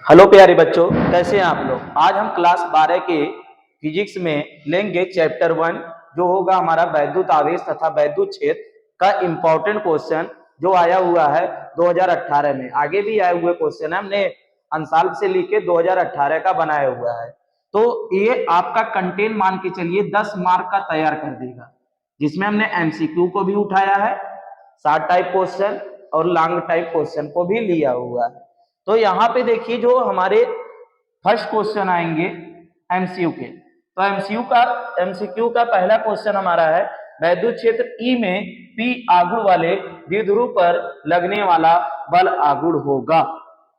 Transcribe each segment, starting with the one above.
Hello प्यारे बच्चों, कैसे हैं आप लोग। आज हम क्लास 12 के फिजिक्स में लेंगे चैप्टर 1 जो होगा हमारा वैद्युत आवेश तथा वैद्युत क्षेत्र का इम्पोर्टेंट क्वेश्चन जो आया हुआ है 2018 में। आगे भी आए हुए क्वेश्चन है, हमने अंसाल से लेके 2018 का बनाया हुआ है। तो ये आपका कंटेंट मान के चलिए 10 मार्क का तैयार कर देगा, जिसमें हमने एमसीक्यू को भी उठाया है, शॉर्ट टाइप क्वेश्चन और लॉन्ग टाइप क्वेश्चन को भी लिया हुआ है। तो यहाँ पे देखिए जो हमारे फर्स्ट क्वेश्चन आएंगे एमसीक्यू के, तो एमसीक्यू का पहला क्वेश्चन हमारा है वैद्युत क्षेत्र ई में पी आघूर्ण वाले द्विध्रुव पर लगने वाला बल आघूर्ण होगा।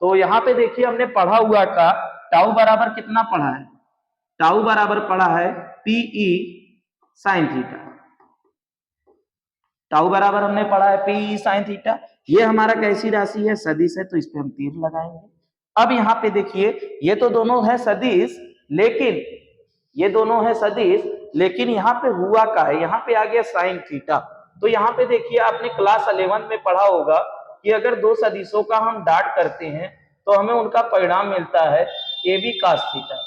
तो यहाँ पे देखिए हमने पढ़ा हुआ का टाउ बराबर कितना पढ़ा है, टाउ बराबर पढ़ा है पीई साइन थीटा। टाउ बराबर हमने पढ़ा है पी साइन थीटा। ये हमारा कैसी राशि है, सदिश है, तो इस पे हम तीर लगाएंगे। अब यहाँ पे देखिए ये तो दोनों है सदिश, लेकिन ये दोनों है सदिश, लेकिन यहाँ पे हुआ का है, यहाँ पे आ गया साइन थीटा। तो यहाँ पे देखिए आपने क्लास 11 में पढ़ा होगा कि अगर दो सदिशों का हम डॉट करते हैं तो हमें उनका परिणाम मिलता है ए बी cos थीटा।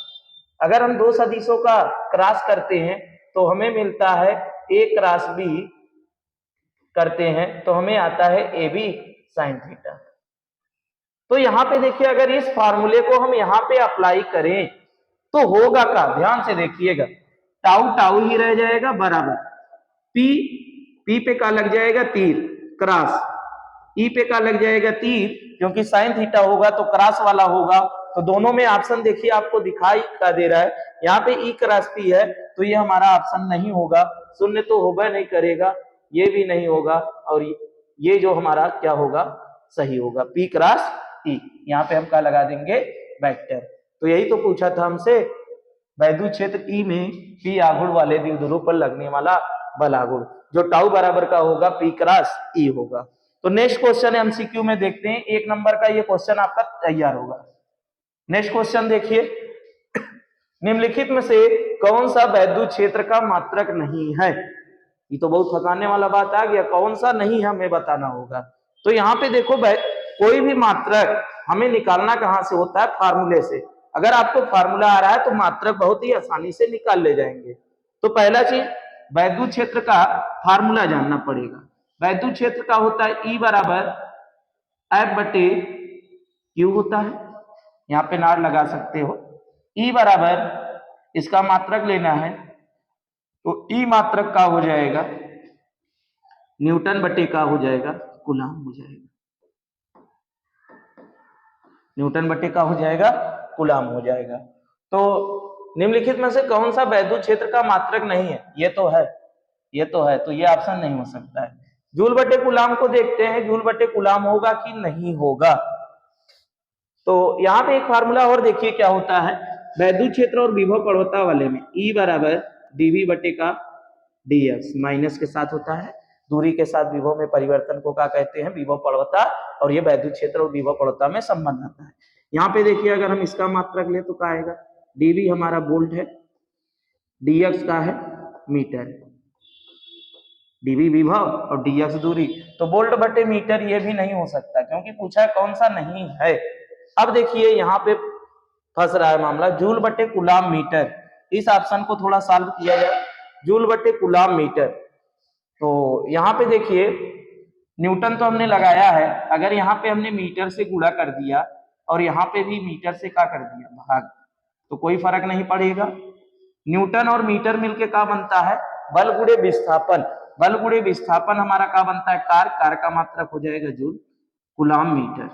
अगर हम दो सदिशों का क्रॉस करते हैं तो हमें मिलता है ए क्रॉस बी करते हैं तो हमें आता है ए बी साइन थीटा। तो यहाँ पे देखिए अगर इस फार्मूले को हम यहाँ पे अप्लाई करें तो होगा क्या, ध्यान से देखिएगा। टाउ टाउ ही रह जाएगा बराबर पी, पी पे का लग जाएगा तीर क्रॉस, ई पे का लग जाएगा तीर, क्योंकि साइन थीटा होगा तो क्रॉस वाला होगा। तो दोनों में ऑप्शन देखिए आपको दिखाई का दे रहा है, यहाँ पे ई क्रॉस पी है तो ये हमारा ऑप्शन नहीं होगा, शून्य तो होगा नहीं करेगा, ये भी नहीं होगा, और ये जो हमारा क्या होगा, सही होगा पी क्रॉस ई। यहाँ पे हम क्या लगा देंगे, वेक्टर। तो यही तो पूछा था हमसे, वैद्युत क्षेत्र ई में पी आघूर्ण वाले द्विध्रुव पर लगने वाला बल आघूर्ण जो टाउ बराबर का होगा पी क्रॉस ई होगा। तो नेक्स्ट क्वेश्चन एमसीक्यू में देखते हैं, 1 नंबर का ये क्वेश्चन आपका तैयार होगा। नेक्स्ट क्वेश्चन देखिए, निम्नलिखित में से कौन सा वैद्युत क्षेत्र का मात्रक नहीं है। ये तो बहुत थकाने वाला बात आ गया, कौन सा नहीं है हमें बताना होगा। तो यहाँ पे देखो कोई भी मात्रक हमें निकालना कहाँ से होता है, फार्मूले से। अगर आपको फार्मूला आ रहा है तो मात्रक बहुत ही आसानी से निकाल ले जाएंगे। तो पहला चीज वैद्युत क्षेत्र का फार्मूला जानना पड़ेगा। वैद्युत क्षेत्र का होता है ई बराबर एफ बटे क्यू होता है, यहाँ पे नार लगा सकते हो। ई बराबर इसका मात्रक लेना है तो ई मात्रक का हो जाएगा न्यूटन बटे का हो जाएगा कूलाम हो जाएगा, न्यूटन बटे का हो जाएगा कूलाम हो जाएगा। तो निम्नलिखित में से कौन सा वैद्युत क्षेत्र का मात्रक नहीं है, ये तो है, ये तो है, तो ये ऑप्शन नहीं हो सकता है। जूल बटे कूलाम को देखते हैं, जूल बटे कूलाम होगा कि नहीं होगा। तो यहाँ पे एक फार्मूला और देखिए क्या होता है, वैद्युत क्षेत्र और विभव प्रवणता वाले में ई बराबर डीवी बटे का डीएक्स माइनस के साथ होता है, दूरी के साथ विभव में परिवर्तन को क्या कहते हैं, विभव प्रवणता, और ये वैद्युत क्षेत्र और विभव प्रवणता में संबंध आता है। यहाँ पे देखिए अगर हम इसका मात्रक ले तो क्या आएगा, डीवी हमारा वोल्ट है, डीएक्स का है मीटर, डीवी विभव और डीएक्स दूरी, तो वोल्ट बटे मीटर ये भी नहीं हो सकता क्योंकि पूछा है कौन सा नहीं है। अब देखिए यहाँ पे फंस रहा है मामला, जूल बटे कूलाम मीटर। इस ऑप्शन को थोड़ा सॉल्व किया जाए, जूल बटे कूलाम मीटर। तो यहाँ पे देखिए न्यूटन तो हमने लगाया है, अगर यहाँ पे हमने मीटर से गुणा कर दिया और यहाँ पे भी मीटर से क्या कर दिया भाग, तो कोई फर्क नहीं पड़ेगा। न्यूटन और मीटर मिलके क्या बनता है, बल गुणे विस्थापन। बल गुणे विस्थापन हमारा क्या बनता है, कार का मात्रक हो जाएगा जूल, कूलाम मीटर।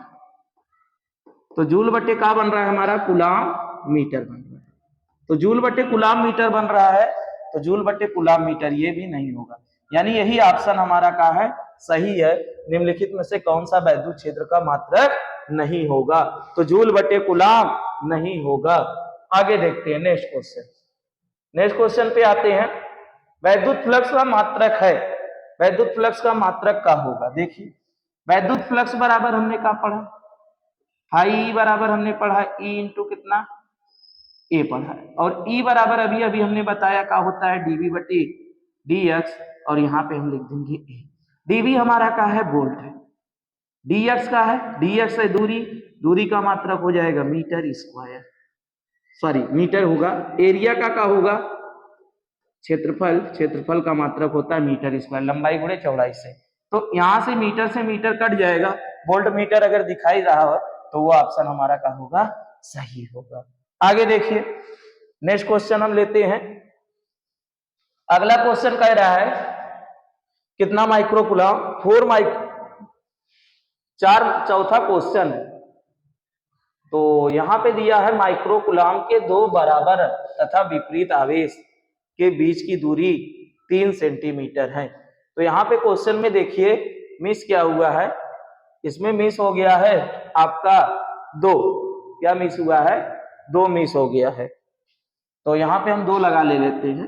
तो जूल बटे का बन रहा है हमारा, कूलाम मीटर बन रहा है। तो जूल बटे कूलाम मीटर बन रहा है, तो जूल बटे कूलाम मीटर ये भी नहीं होगा, यानी यही ऑप्शन हमारा का है, सही है। निम्नलिखित में से कौन सा वैद्युत क्षेत्र का मात्रक नहीं होगा, तो जूल बटे कूलाम नहीं होगा। आगे देखते हैं नेक्स्ट क्वेश्चन। नेक्स्ट क्वेश्चन पे आते हैं, वैद्युत फ्लक्स का मात्रक है, वैद्युत फ्लक्स का मात्रक का होगा। देखिए वैद्युत फ्लक्स बराबर हमने क्या पढ़ा, हाई बराबर हमने पढ़ा ई इंटू कितना ए पढ़ा है, और ई बराबर अभी अभी हमने बताया क्या होता है, डीवी बटे डीएक्स, और यहाँ पे हम लिख देंगे ए। डीवी हमारा का है वोल्ट है, डीएक्स का है, डीएक्स है दूरी, दूरी का मात्रक हो जाएगा मीटर स्क्वायर, सॉरी मीटर होगा, एरिया का होगा क्षेत्रफल, क्षेत्रफल का मात्रक होता है मीटर स्क्वायर, लंबाई गुणे चौड़ाई से। तो यहां से मीटर कट जाएगा, वोल्ट मीटर अगर दिखाई रहा हो तो वो ऑप्शन हमारा क्या होगा, सही होगा। आगे देखिए नेक्स्ट क्वेश्चन हम लेते हैं। अगला क्वेश्चन कह रहा है कितना माइक्रोकुलम, 4 माइक्रो, चौथा क्वेश्चन है। तो यहां पे दिया है माइक्रोकुलम के दो बराबर तथा विपरीत आवेश के बीच की दूरी 3 सेंटीमीटर है। तो यहाँ पे क्वेश्चन में देखिए मिस क्या हुआ है, इसमें मिस हो गया है आपका 2, क्या मिस हुआ है, 2 मिस हो गया है। तो यहाँ पे हम 2 लगा ले लेते हैं।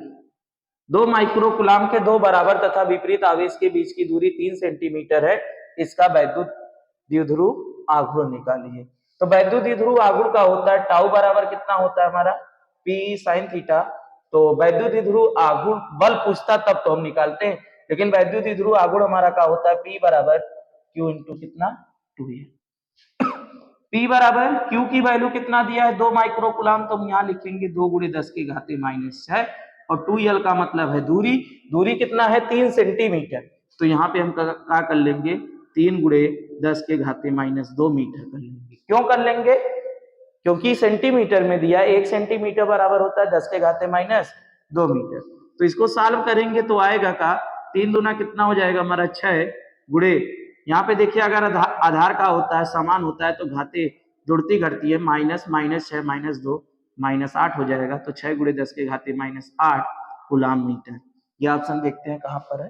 2 माइक्रोकुलम के दो बराबर तथा विपरीत आवेश के बीच की दूरी 3 सेंटीमीटर है, इसका वैद्युत द्विध्रुव आघूर्ण निकालिए। तो वैद्युत द्विध्रुव आघूर्ण का होता है टाउ बराबर कितना होता है हमारा, P sin थीटा। तो वैद्युत द्विध्रुव आघूर्ण बल पूछता तब तो हम निकालते हैं, लेकिन वैद्युत द्विध्रुव आघूर्ण हमारा क्या होता है, P बराबर Q इंटू कितना 2 P बराबर Q की वैल्यू कितना दिया है 2 माइक्रोकुलम, तो हम यहाँ लिखेंगे 2 गुणे 10 के घाते -6 और 2L का मतलब है दूरी, दूरी कितना है 3 सेंटीमीटर। तो यहाँ पे हम क्या कर लेंगे 3 गुणे 10 के घाते -2 मीटर कर लेंगे। क्यों कर लेंगे, क्योंकि सेंटीमीटर में दिया 1 सेंटीमीटर बराबर होता है 10 के घाते -2 मीटर। तो इसको सॉल्व करेंगे तो आएगा का 3 दूना कितना हो जाएगा हमारा 6 गुणे, यहाँ पे देखिए अगर आधार का होता है समान होता है तो घाते जुड़ती घटती है, -6 -2 -8 हो जाएगा। तो 6 गुणे 10 के घाते -8 कूलम मीटर। ये ऑप्शन देखते हैं कहां पर है,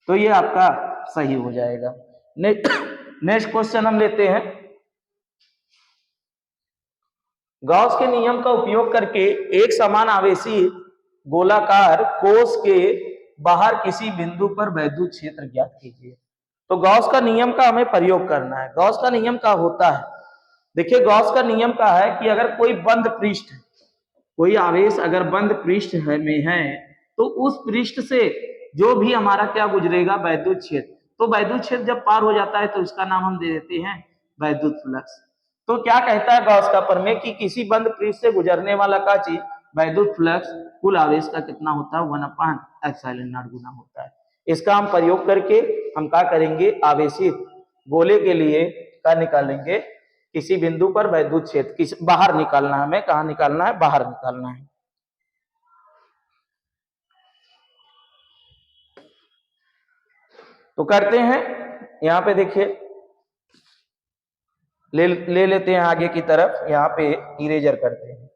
तो ये आपका सही हो जाएगा। नेक्स्ट क्वेश्चन हम लेते हैं। गॉस के नियम का उपयोग करके एक समान आवेशी गोलाकार कोश के बाहर किसी बिंदु पर वैद्युत क्षेत्र ज्ञात कीजिए। तो गॉस का नियम का हमें प्रयोग करना है। गॉस का नियम का होता है, देखिए गॉस का नियम का है कि अगर कोई बंद पृष्ठ, कोई आवेश अगर बंद पृष्ठ है में है तो उस पृष्ठ से जो भी हमारा क्या गुजरेगा वैद्युत क्षेत्र, तो वैद्युत क्षेत्र जब पार हो जाता है तो इसका नाम हम दे देते हैं वैद्युत फ्लक्स। तो क्या कहता है गॉस का प्रमेय कि किसी बंद पृष्ठ से गुजरने वाला का चीज वैद्युत फ्लक्स कुल आवेश का कितना होता है 1/ε0 गुना होता है। इसका हम प्रयोग करके हम क्या करेंगे आवेशित गोले के लिए क्या निकालेंगे, किसी बिंदु पर वैद्युत क्षेत्र किस बाहर निकालना है, हमें कहां निकालना है, बाहर निकालना है। तो करते हैं, यहां पे देखिए ले लेते हैं आगे की तरफ, यहां पे इरेजर करते हैं,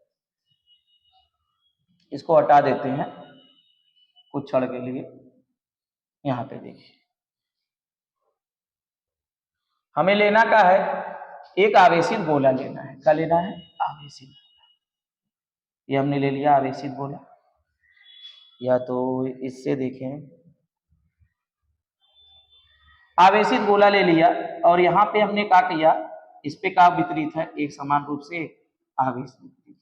इसको हटा देते हैं कुछ क्षण के लिए। यहां पे देखिए हमें लेना क्या है, एक आवेशित गोला लेना है। क्या लेना है, आवेशित। ये हमने ले लिया आवेशित गोला, या तो इससे देखें आवेशित गोला ले लिया और यहाँ पे हमने क्या किया, इस पे क्या वितरित है, एक समान रूप से आवेश वितरित।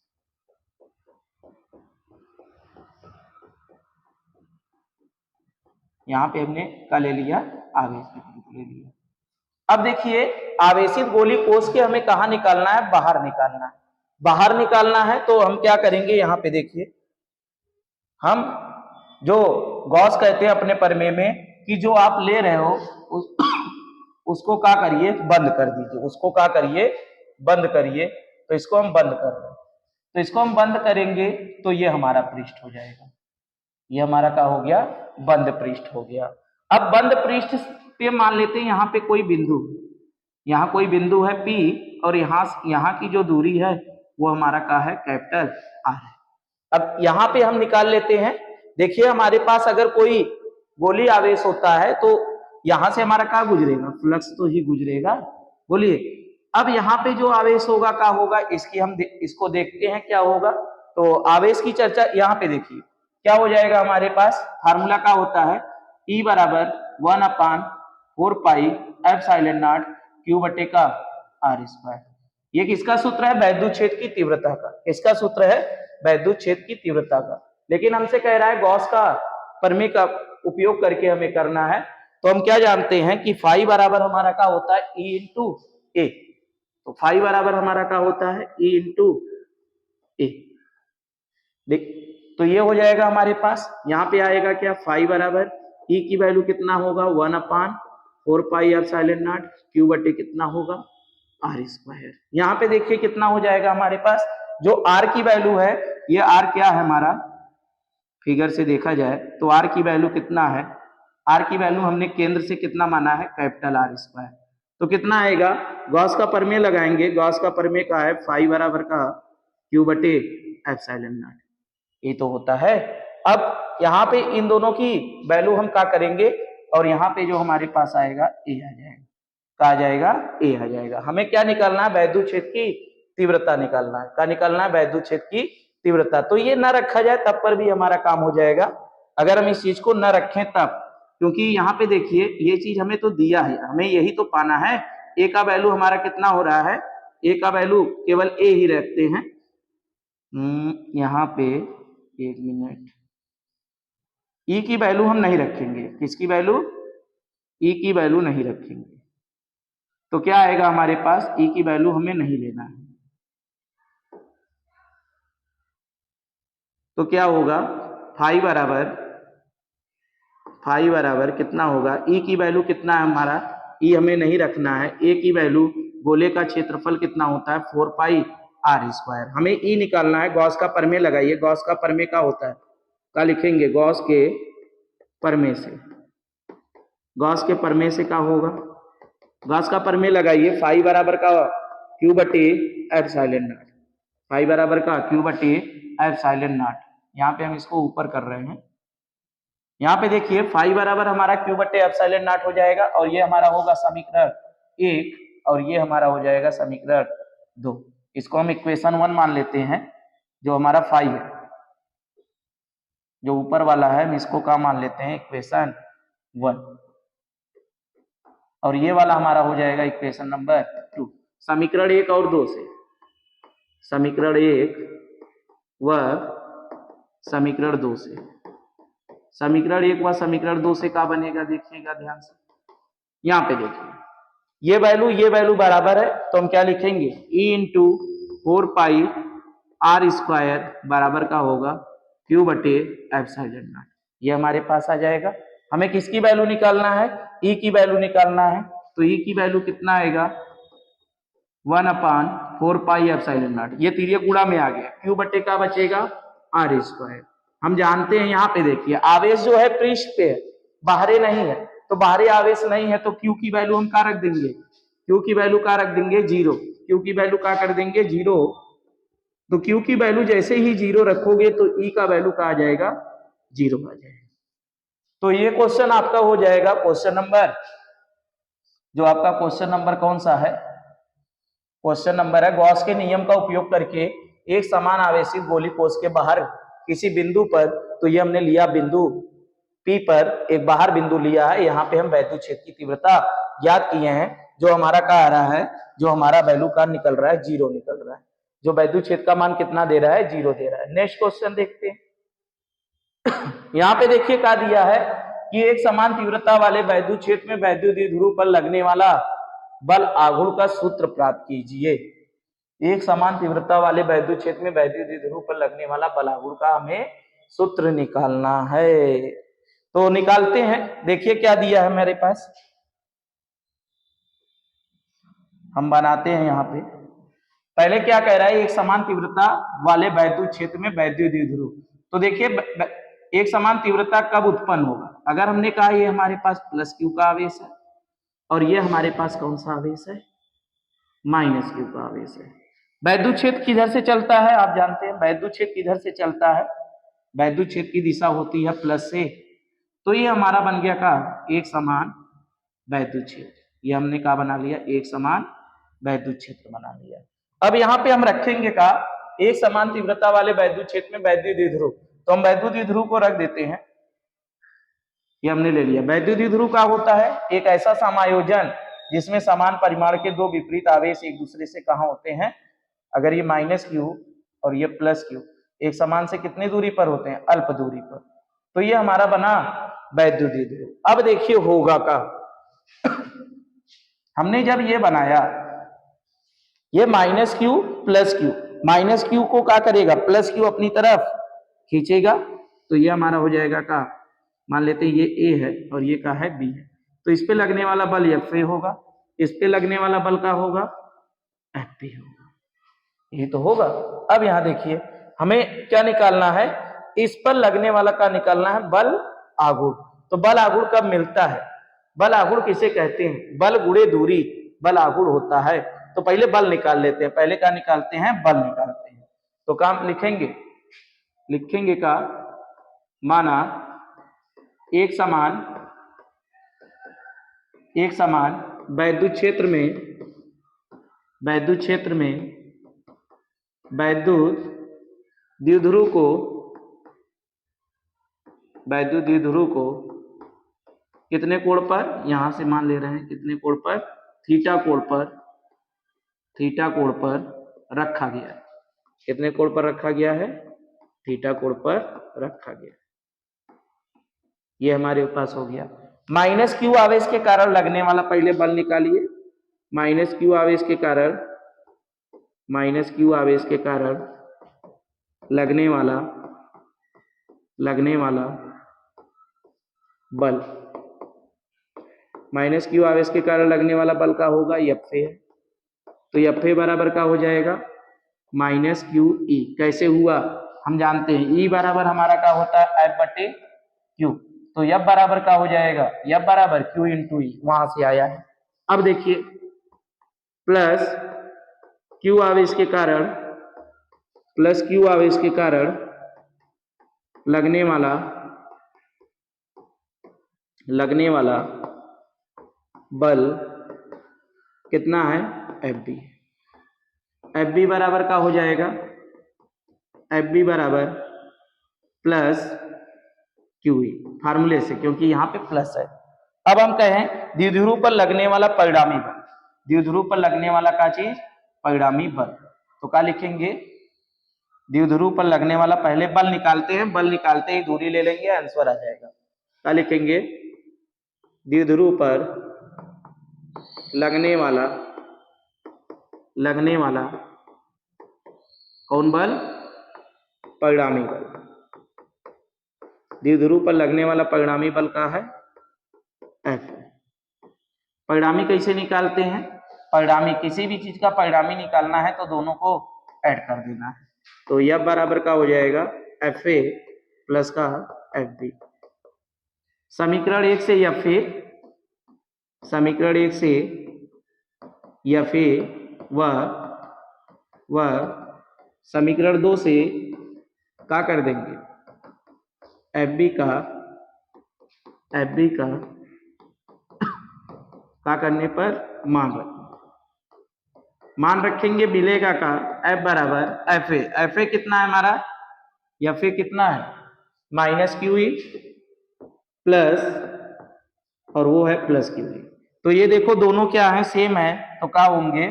यहाँ पे हमने क्या ले लिया, आवेश वितरित ले लिया। अब देखिए आवेशित गोली कोश के हमें कहाँ निकालना है, बाहर निकालना है। बाहर निकालना है तो हम क्या करेंगे, यहाँ पे देखिए हम जो गॉस कहते हैं अपने प्रमेय में कि जो आप ले रहे हो उसको क्या करिए, बंद कर दीजिए, उसको क्या करिए, बंद करिए। तो इसको हम बंद कर रहे हैं, तो इसको हम बंद करेंगे तो ये हमारा पृष्ठ हो जाएगा, ये हमारा क्या हो गया, बंद पृष्ठ हो गया। अब बंद पृष्ठ पे मान लेते हैं यहाँ पे कोई बिंदु, यहाँ कोई बिंदु है P और यहाँ की जो दूरी है वो हमारा क्या है, कैपिटल R है। अब यहाँ पे हम निकाल लेते हैं, देखिए हमारे पास अगर कोई गोली आवेश होता है तो यहां से हमारा क्या गुजरेगा, फ्लक्स तो ही गुजरेगा। बोलिए अब यहाँ पे जो आवेश होगा क्या होगा, इसकी हम इसको देखते हैं क्या होगा। तो आवेश की चर्चा यहाँ पे देखिए क्या हो जाएगा, हमारे पास फार्मूला क्या होता है, E बराबर 1/4 पाई ε0 Q बटे का R²। ये किसका सूत्र है, वैद्युत क्षेत्र की तीव्रता का। इसका सूत्र है वैद्युत क्षेत्र की तीव्रता का, लेकिन हमसे कह रहा है गॉस का प्रमेय का उपयोग करके हमें करना है। तो हम क्या जानते हैं कि फाई बराबर हमारा क्या होता है, E × A। तो फाई बराबर हमारा क्या होता है E इंटू ए। देख तो ये हो जाएगा हमारे पास, यहाँ पे आएगा क्या फाई बराबर E की वैल्यू कितना होगा 1/4 पाई क्यू बटे कितना होगा r²। यहाँ पे देखिए कितना हो जाएगा हमारे पास, जो r की वैल्यू है, ये r क्या है हमारा, फिगर से देखा जाए तो r की वैल्यू कितना है, r की वैल्यू हमने केंद्र से कितना माना है कैपिटल R²। तो कितना आएगा, गॉस का प्रमेय लगाएंगे, गॉस का प्रमेय का है फाई बराबर का क्यू बटे एप्सिलॉन नॉट, ये तो होता है। अब यहाँ पे इन दोनों की वैल्यू हम क्या करेंगे, और यहाँ पे जो हमारे पास आएगा ए आ जाएगा, क्या आ जाएगा ए आ जाएगा। हमें क्या निकालना है, वैद्युत क्षेत्र की तीव्रता निकालना है, क्या निकालना है, वैद्युत क्षेत्र की तीव्रता। तो ये ना रखा जाए तब पर भी हमारा काम हो जाएगा, अगर हम इस चीज को न रखें तब, क्योंकि यहाँ पे देखिए ये चीज हमें तो दिया है, हमें यही तो पाना है। ए का वैल्यू हमारा कितना हो रहा है, ए का वैल्यू केवल ए ही रखते हैं। यहाँ पे एक मिनट, ई की वैल्यू हम नहीं रखेंगे, किसकी वैल्यू, ई की वैल्यू नहीं रखेंगे। तो क्या आएगा हमारे पास, ई की वैल्यू हमें नहीं लेना है, तो क्या होगा फाई बराबर कितना होगा, ई की वैल्यू कितना है हमारा, ई हमें नहीं रखना है, ए की वैल्यू, गोले का क्षेत्रफल कितना होता है 4πr²। हमें ई निकालना है, गॉस का प्रमेय लगाइए, गॉस का प्रमेय क्या होता है, क्या लिखेंगे, गॉस के प्रमेय से, गॉस के प्रमेय से क्या होगा, गॉस का प्रमेय लगाइए, फाई बराबर का क्यू बटे एप्सिलॉन नॉट, फाई बराबर का क्यू बटे एप्सिलॉन नॉट। यहाँ पे हम इसको ऊपर कर रहे हैं, यहाँ पे देखिए फाई बराबर हमारा क्यू बटे एप्सिलॉन नॉट हो जाएगा, और ये हमारा होगा समीकरण 1, और ये हमारा हो जाएगा समीकरण 2। इसको हम इक्वेशन 1 मान लेते हैं, जो हमारा फाई है, जो ऊपर वाला है हम इसको क्या मान लेते हैं, इक्वेशन 1, और ये वाला हमारा हो जाएगा इक्वेशन नंबर 2। समीकरण 1 और 2 से, समीकरण 1 व समीकरण 2 से, समीकरण 1 व समीकरण 2 से क्या बनेगा, देखिएगा ध्यान से, यहाँ पे देखिए ये वैल्यू बराबर है, तो हम क्या लिखेंगे, E इंटू 4πr² बराबर का होगा क्यू बटे एप्सिलॉन नॉट। ये हमारे पास आ जाएगा। हमें किसकी वैल्यू निकालना है, E की वैल्यू निकालना है, तो E की वैल्यू कितना आएगा 1/4πε0। ये तिर्यक गुणा में आ गया, क्यू बटे का बचेगा r²। हम जानते हैं यहाँ पे देखिए आवेश जो है पृष्ठ पे है, बाहरे नहीं है, तो बाहरी आवेश नहीं है, तो क्यू की वैल्यू हम क्या रख देंगे, क्यू की वैल्यू क्या रख देंगे 0, क्यू की वैल्यू क्या कर देंगे 0। तो क्यू की वैल्यू जैसे ही 0 रखोगे तो ई का वैल्यू क्या आ जाएगा 0 आ जाएगा। तो ये क्वेश्चन आपका हो जाएगा क्वेश्चन नंबर, जो आपका क्वेश्चन नंबर कौन सा है, क्वेश्चन नंबर है गॉस के नियम का उपयोग करके एक समान आवेशित गोली कोश के बाहर किसी बिंदु पर, तो ये हमने लिया बिंदु P पर एक बाहर बिंदु लिया है, यहाँ पे हम वैद्युत क्षेत्र की तीव्रता ज्ञात किए हैं, जो हमारा क्या आ रहा है, जो हमारा वैल्यू का निकल रहा है 0 निकल रहा है, जो वैद्युत क्षेत्र का मान कितना दे रहा है 0 दे रहा है। नेक्स्ट क्वेश्चन देखते हैं। यहाँ पे देखिए क्या दिया है कि एक समान तीव्रता वाले वैद्युत क्षेत्र में वैद्युत द्विध्रुव पर लगने वाला बल आघूर्ण का सूत्र प्राप्त कीजिए। एक समान तीव्रता वाले वैद्युत क्षेत्र में वैद्युत द्विध्रुव पर लगने वाला बल आघूर्ण का हमें सूत्र निकालना है, तो निकालते हैं। देखिए क्या दिया है मेरे पास, हम बनाते हैं। यहाँ पे पहले क्या कह रहा है, एक समान तीव्रता वाले वैद्युत क्षेत्र में वैद्युत द्विध्रुव। तो देखिए एक समान तीव्रता कब उत्पन्न होगा, अगर हमने कहा ये हमारे पास प्लस क्यू का आवेश है और ये हमारे पास कौन सा आवेश है माइनस क्यू का आवेश है। वैद्युत क्षेत्र किधर से चलता है, आप जानते हैं वैद्युत क्षेत्र किधर से चलता है, वैद्युत क्षेत्र की दिशा होती है प्लस से, तो ये हमारा बन गया का एक समान वैद्युत क्षेत्र, ये हमने क्या बना लिया एक समान वैद्युत क्षेत्र बना लिया। अब यहाँ पे हम रखेंगे का एक समान तीव्रता वाले वैद्युत क्षेत्र में वैद्युत द्विध्रुव, तो हम वैद्युत द्विध्रुव को रख देते हैं, ये हमने ले लिया। वैद्युत द्विध्रुव क्या होता है, एक ऐसा समायोजन जिसमें समान परिमाण के दो विपरीत आवेश एक दूसरे से कहाँ होते हैं, अगर ये माइनस क्यू और ये प्लस क्यू एक समान से कितनी दूरी पर होते हैं अल्प दूरी पर, तो ये हमारा बना वैद्युत द्विध्रुव। अब देखिए होगा का हमने जब ये बनाया ये minus Q plus Q, minus Q को क्या करेगा, प्लस क्यू अपनी तरफ खींचेगा, तो ये हमारा हो जाएगा का, मान लेते हैं ये ए है और ये का है बी है, तो इस पे लगने वाला बल एफ ए होगा, इस पे लगने वाला बल का होगा एफ पी होगा, ये तो होगा। अब यहां देखिए हमें क्या निकालना है, इस पर लगने वाला का निकालना है बल आघूर्ण। तो बल आघूर्ण कब मिलता है, बल आघूर्ण किसे कहते हैं, बल गुणे दूरी बल आघूर्ण होता है। तो पहले बल निकाल लेते हैं, पहले क्या निकालते हैं, बल निकालते हैं। तो काम लिखेंगे, लिखेंगे का, माना एक समान वैद्युत क्षेत्र में वैद्युत द्विध्रुव को कितने कोण पर, यहां से मान ले रहे हैं कितने कोण पर, थीटा कोण पर रखा गया है। कितने कोण पर रखा गया है, थीटा कोण पर रखा गया। ये हमारे पास हो गया। माइनस क्यू आवेश के कारण लगने वाला पहले बल निकालिए, माइनस क्यू आवेश के कारण लगने वाला बल, माइनस क्यू आवेश के कारण लगने वाला बल का होगा एफ ए, तो एफ ए बराबर का हो जाएगा माइनस क्यू ई। कैसे हुआ, हम जानते हैं ई बराबर हमारा क्या होता है एफ बटे क्यू, तो एफ बराबर का हो जाएगा एफ बराबर क्यू इंटू ई, वहां से आया है। अब देखिए प्लस क्यू आवेश के कारण लगने वाला बल कितना है, एफ बी। एफ बी बराबर का हो जाएगा, एफ बी बराबर प्लस क्यू ई, फार्मूले से, क्योंकि यहाँ पे प्लस है। अब हम कहें द्विध्रुव पर लगने वाला परिणामी बल, द्विध्रुव पर लगने वाला क्या चीज, परिणामी बल, तो क्या लिखेंगे, द्विध्रुव पर लगने वाला, पहले बल निकालते हैं, बल निकालते ही दूरी ले लेंगे, आंसर आ जाएगा। क्या लिखेंगे, द्विध्रुव पर लगने वाला कौन बल, परिणामी बल। द्विध्रुव पर लगने वाला परिणामी बल का है एफ। परिणामी कैसे निकालते हैं, परिणामी किसी भी चीज का परिणामी निकालना है तो दोनों को ऐड कर देना है, तो यह बराबर का हो जाएगा एफ ए प्लस का एफ बी। समीकरण 1 से एफ ए व समीकरण 2 से क्या कर देंगे, एफ बी का क्या करने पर मान रखेंगे, मिलेगा का एफ बराबर एफ ए कितना है हमारा, एफ ए कितना है माइनस क्यू ई प्लस, और वो है प्लस क्यू ई। तो ये देखो दोनों क्या है, सेम है, तो क्या होंगे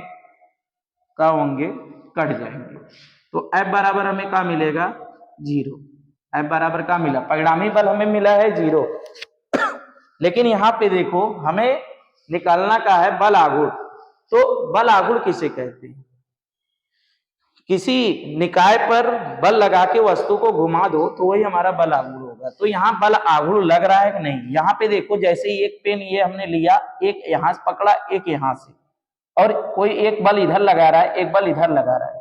कट जाएंगे। तो एफ बराबर हमें क्या मिलेगा, 0। एफ बराबर क्या मिला, परिणामी बल हमें मिला है 0। लेकिन यहाँ पे देखो हमें निकालना का है बल आघूर्ण। तो बल आघूर्ण किसे कहते हैं, किसी निकाय पर बल लगा के वस्तु को घुमा दो तो वही हमारा बल आघूर्ण होगा। तो यहाँ बल आघूर्ण लग रहा है कि नहीं, यहाँ पे देखो जैसे ही एक पेन ये हमने लिया, एक यहां से पकड़ा, एक यहां से, और कोई एक बल इधर लगा रहा है, एक बल इधर लगा रहा है।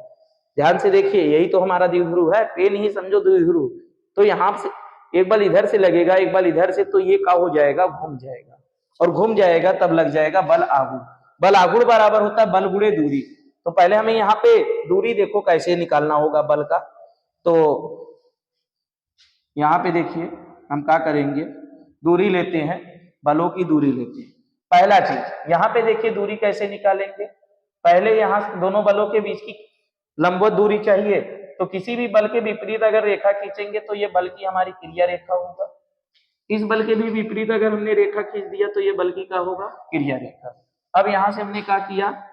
ध्यान से देखिए, यही तो हमारा द्विध्रुव है, पेन ही समझो द्विध्रुव। तो यहाँ से एक बल इधर से लगेगा, एक बल इधर से, तो ये क्या हो जाएगा, घूम जाएगा, और घूम जाएगा तब लग जाएगा बल आघूर्ण। बल आघूर्ण बराबर होता है बल गुणे दूरी। तो पहले हमें यहाँ पे दूरी देखो कैसे निकालना होगा बल का। तो यहाँ पे देखिए हम क्या करेंगे, दूरी लेते हैं, बलों की दूरी लेते हैं। पहला चीज यहाँ पे देखिए दूरी कैसे निकालेंगे, पहले यहाँ दोनों बलों के बीच की लंबवत दूरी चाहिए, तो किसी भी बल के विपरीत अगर रेखा खींचेंगे तो ये बल की हमारी क्रिया रेखा होगा। इस बल के भी विपरीत अगर हमने रेखा खींच दिया तो ये बल की क्या होगा, क्रिया रेखा। अब यहां से हमने क्या किया,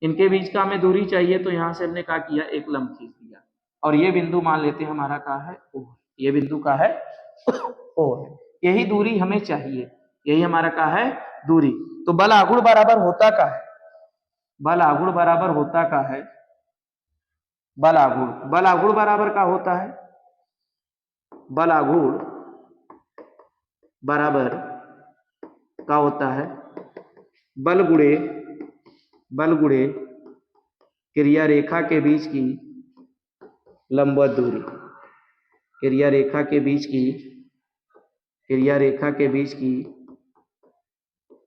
इनके बीच का हमें दूरी चाहिए, तो यहां से हमने क्या किया, एक लंब खींच दिया, और ये बिंदु मान लेते हैं हमारा क्या है, ओ। ये बिंदु का है ओ है, यही दूरी हमें चाहिए, यही हमारा क्या है दूरी। तो बल आघूर्ण बराबर होता क्या है, बल आघूर्ण बराबर होता का है, बल आघूर्ण बराबर का होता है, बल आघूर्ण बराबर का होता है बल गुणे क्रिया रेखा के बीच की लंबवत दूरी, क्रिया रेखा के बीच की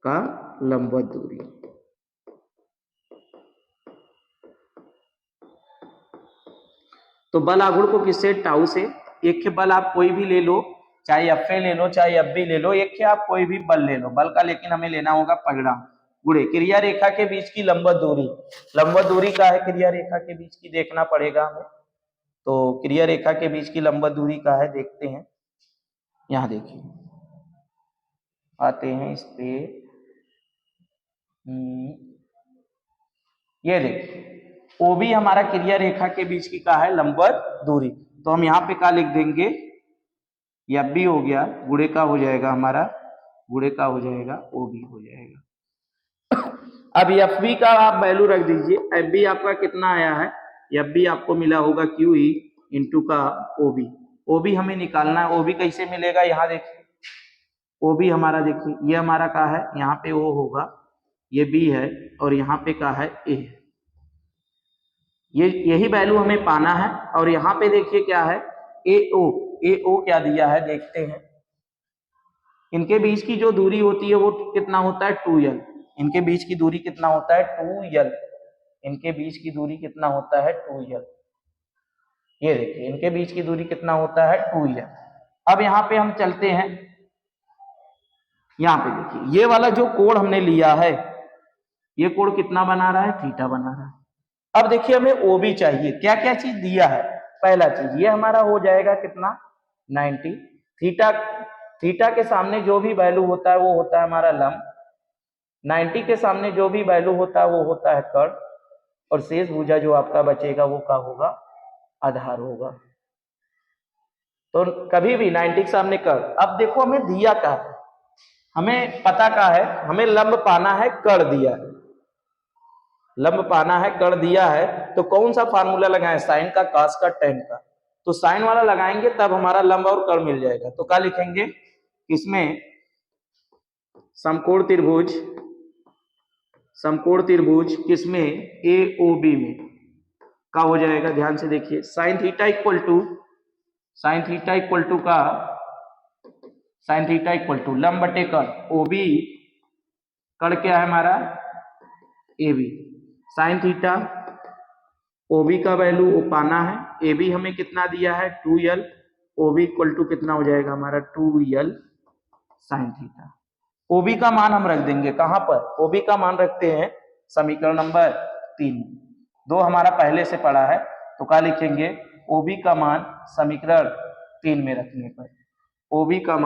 का लंबवत दूरी। तो बल आघूर्ण को किससे, टाउ से। एक के बल आप कोई भी ले लो, चाहे एफ ले लो चाहे एफ बी ले लो, एक के आप कोई भी बल ले लो, बल का लेकिन हमें लेना होगा परिणाम, गुणे क्रिया रेखा के बीच की लंबवत दूरी। लंबवत दूरी का है क्रिया रेखा के बीच की, देखना पड़ेगा हमें। तो क्रिया रेखा के बीच की लंबवत दूरी का है, देखते हैं। यहां देखिए, आते हैं इस पे, ये देखिए ओबी हमारा क्रिया रेखा के बीच की का है लंबवत दूरी। तो हम यहाँ पे का लिख देंगे, एफ बी हो गया, गुणे का हो जाएगा हमारा, गुणे का हो जाएगा ओबी हो जाएगा। अब एफ बी का आप वैल्यू रख दीजिए, एफ बी आपका कितना आया है, एफ बी आपको मिला होगा क्यू ई इंटू का ओबी। ओबी हमें निकालना है, ओबी कैसे मिलेगा, यहाँ देखिए ओबी हमारा देखिए, ये हमारा का है, यहाँ पे ओ होगा, ये बी है और यहाँ पे का है ए है। ये यही वैल्यू हमें पाना है। और यहाँ पे देखिए क्या है, ए ओ क्या दिया है देखते हैं। इनके बीच की जो दूरी होती है वो कितना होता है, 2l। इनके बीच की दूरी कितना होता है, 2l। इनके बीच की दूरी कितना होता है, 2l। ये देखिए इनके बीच की दूरी कितना होता है, 2l। अब यहाँ पे हम चलते हैं, यहाँ पे देखिए ये वाला जो कोण हमने लिया है, ये कोण कितना बना रहा है, थीटा बना रहा है। अब देखिए हमें ओबी चाहिए, क्या क्या चीज दिया है। पहला चीज ये हमारा हो जाएगा कितना, 90। थीटा के सामने जो भी वैल्यू होता है वो होता है हमारा लंब, 90 के सामने जो भी वैल्यू होता है वो होता है कर्ण, और शेष भुजा जो आपका बचेगा वो क्या होगा, आधार होगा। तो कभी भी 90 के सामने कर्ण। अब देखो हमें दिया क्या है, हमें पता क्या है, हमें लंब पाना है, कर्ण दिया है, लंब पाना है, कर्ण दिया है। तो कौन सा फार्मूला लगाएं, साइन का, कास का, टेन का। तो साइन वाला लगाएंगे तब हमारा लंब और कर्ण मिल जाएगा। तो क्या लिखेंगे, इसमें समकोण त्रिभुज किसमें, ए ओ बी में का हो जाएगा। ध्यान से देखिए, साइन थीटा इक्वल टू लंब बटे कर्ण, ओ बी कर्ण क्या है हमारा, A B. Sine theta, O B का वैल्यू वो पाना है, ए बी हमें कितना दिया है, 2l। O B equal to कितना हो जाएगा हमारा, 2l साइन थीटा। ओबी का मान हम रख देंगे कहां पर, ओबी का मान रखते हैं समीकरण नंबर 3। दो हमारा पहले से पड़ा है, तो क्या लिखेंगे, ओबी का मान समीकरण 3 में रखने पर, ओबी का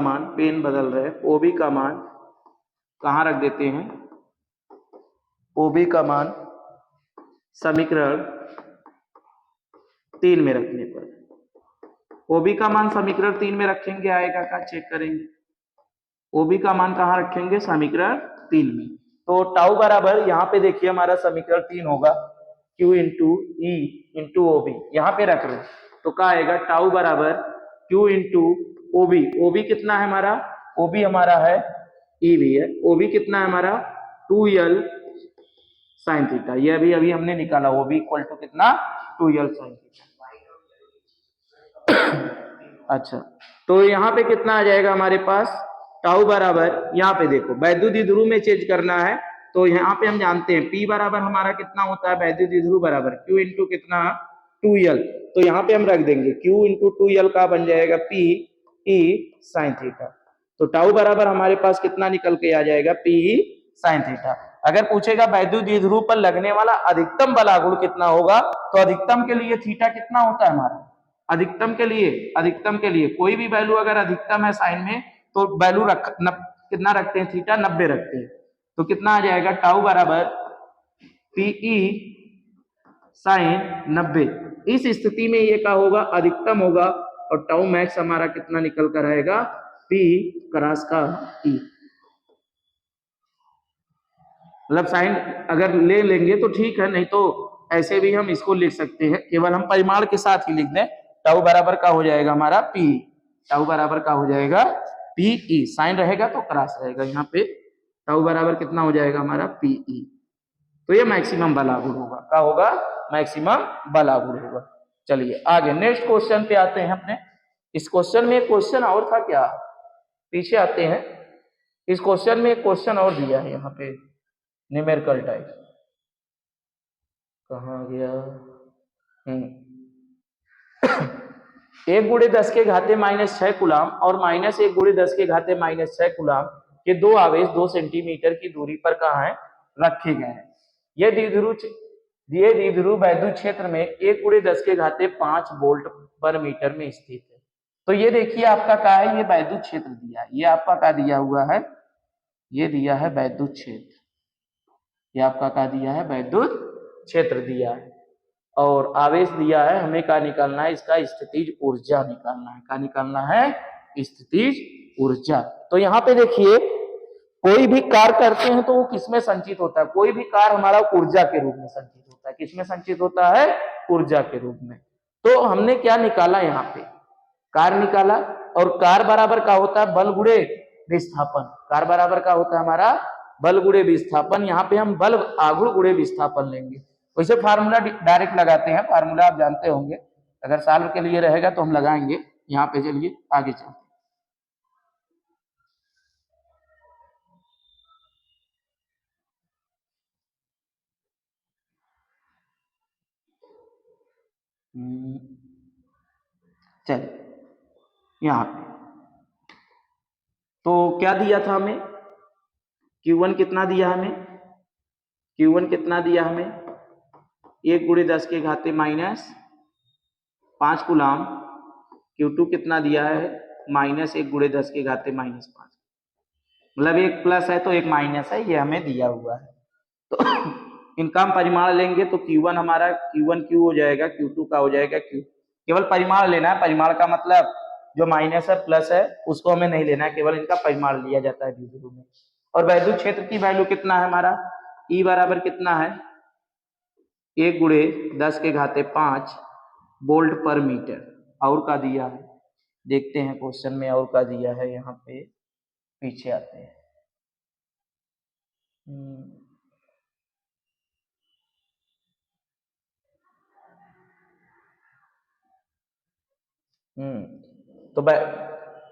मान पेन बदल रहे, ओबी का मान कहां रख देते हैं, ओबी का मान समीकरण 3 में रखने पर, ओबी का मान समीकरण 3 में रखेंगे, आएगा क्या चेक करेंगे। ओबी का मान कहां रखेंगे, समीकरण 3 में। तो टाउ बराबर यहाँ पे देखिए हमारा समीकरण 3 होगा, Q इंटू ई इंटू ओबी, यहाँ पे रख रहे तो क्या आएगा, टाउ बराबर Q इंटू ओबी। ओबी कितना है हमारा, ओबी हमारा है ई भी है, ओबी कितना है हमारा 2l साइन थीटा। ये अभी हमने निकाला, ओबी इक्वल टू कितना, 2l साइन थीटा। अच्छा, तो यहाँ पे कितना आ जाएगा हमारे पास, टाउ बराबर, यहाँ पे देखो वैद्युत द्विध्रुव में चेंज करना है, तो यहाँ पे हम जानते हैं P बराबर हमारा कितना होता है, वैद्युत द्विध्रुव बराबर Q इंटू कितना, 2l। तो यहाँ पे हम रख देंगे Q इंटू 2l का बन जाएगा P E साइन थीटा। तो टाउ बराबर हमारे पास कितना निकल के आ जाएगा, P E साइन थीटा। अगर पूछेगा वैद्युत द्विध्रुव पर लगने वाला अधिकतम बल आघूर्ण कितना होगा, तो अधिकतम के लिए थीटा कितना होता है हमारा, अधिकतम के लिए कोई भी वैल्यू अगर अधिकतम है साइन में, तो वैल्यू कितना रखते हैं, थीटा 90 रखते हैं। तो कितना आ जाएगा, टाउ बराबर पीई साइन 90। इस स्थिति में ये क्या होगा, अधिकतम होगा, और टाउ मैक्स हमारा कितना निकल कर आएगा, पी क्रॉस का ई। मतलब साइन अगर ले लेंगे तो ठीक है, नहीं तो ऐसे भी हम इसको लिख सकते हैं, केवल हम परिमाण के साथ ही लिख दें। टाउ बराबर का हो जाएगा हमारा पी, टाउ बराबर का हो जाएगा पीई, साइन रहेगा तो क्रॉस रहेगा यहाँ पे। टाउ बराबर कितना हो जाएगा हमारा पीई, तो ये मैक्सिमम बलागुण होगा। क्या होगा? मैक्सिमम बलागुण होगा। चलिए आगे नेक्स्ट क्वेश्चन पे आते हैं अपने। इस क्वेश्चन में एक क्वेश्चन और था क्या, पीछे आते हैं। इस क्वेश्चन में एक क्वेश्चन और दिया है यहाँ पे, न्यूमेरिकल टाइप। कहाँ गया? एक गुणे 10 के घाते -6 कूलाम और -1 × 10 के घाते -6 कूलाम के दो आवेश 2 सेंटीमीटर की दूरी पर कहाँ है रखे गए हैं। ये द्विध्रुव वैद्युत क्षेत्र में 1 × 10 के घाते 5 वोल्ट पर मीटर में स्थित है। तो ये देखिए आपका क्या है, ये वैद्युत क्षेत्र दिया है, ये आपका क्या दिया हुआ है, ये दिया है वैद्युत क्षेत्र, ये आपका क्या दिया है, वैद्युत क्षेत्र दिया है। और आवेश दिया है, हमें क्या निकालना है, इसका स्थितिज ऊर्जा निकालना है। क्या निकालना है? स्थितिज ऊर्जा। तो यहाँ पे देखिए कोई भी कार्य करते हैं तो वो किसमें संचित होता है, कोई भी कार्य हमारा ऊर्जा के रूप में संचित होता है। किसमें संचित होता है? ऊर्जा के रूप में। तो हमने क्या निकाला यहाँ पे, कार्य निकाला, और कार्य बराबर का होता है बल गुणे विस्थापन। कार्य बराबर का होता है हमारा बल गुणे विस्थापन। यहाँ पे हम बल आघूर्ण गुणे विस्थापन लेंगे। वैसे फार्मूला डायरेक्ट लगाते हैं, फार्मूला आप जानते होंगे, अगर साल के लिए रहेगा तो हम लगाएंगे यहाँ पे। चलिए आगे चलते चलिए यहाँ पे तो क्या दिया था हमें, Q1 कितना दिया हमें, Q1 कितना दिया हमें, 1 × 10 के घाते -5 कूलाम। Q2 कितना दिया है, -1 × 10 के घाते -5, मतलब एक प्लस है तो एक माइनस है, ये हमें दिया हुआ है। तो इनका हम परिमाण लेंगे तो Q1 हमारा Q1 Q हो जाएगा, Q2 का हो जाएगा Q। केवल परिमाण लेना है, परिमाण का मतलब जो माइनस है प्लस है उसको हमें नहीं लेना है, केवल इनका परिमाण लिया जाता है द्विध्रुव में। और वैद्युत क्षेत्र की वैल्यू कितना है हमारा, E बराबर कितना है, 1 × 10 के घाते 5 वोल्ट पर मीटर। और का दिया है, देखते हैं क्वेश्चन में और का दिया है, यहाँ पे पीछे आते हैं। तो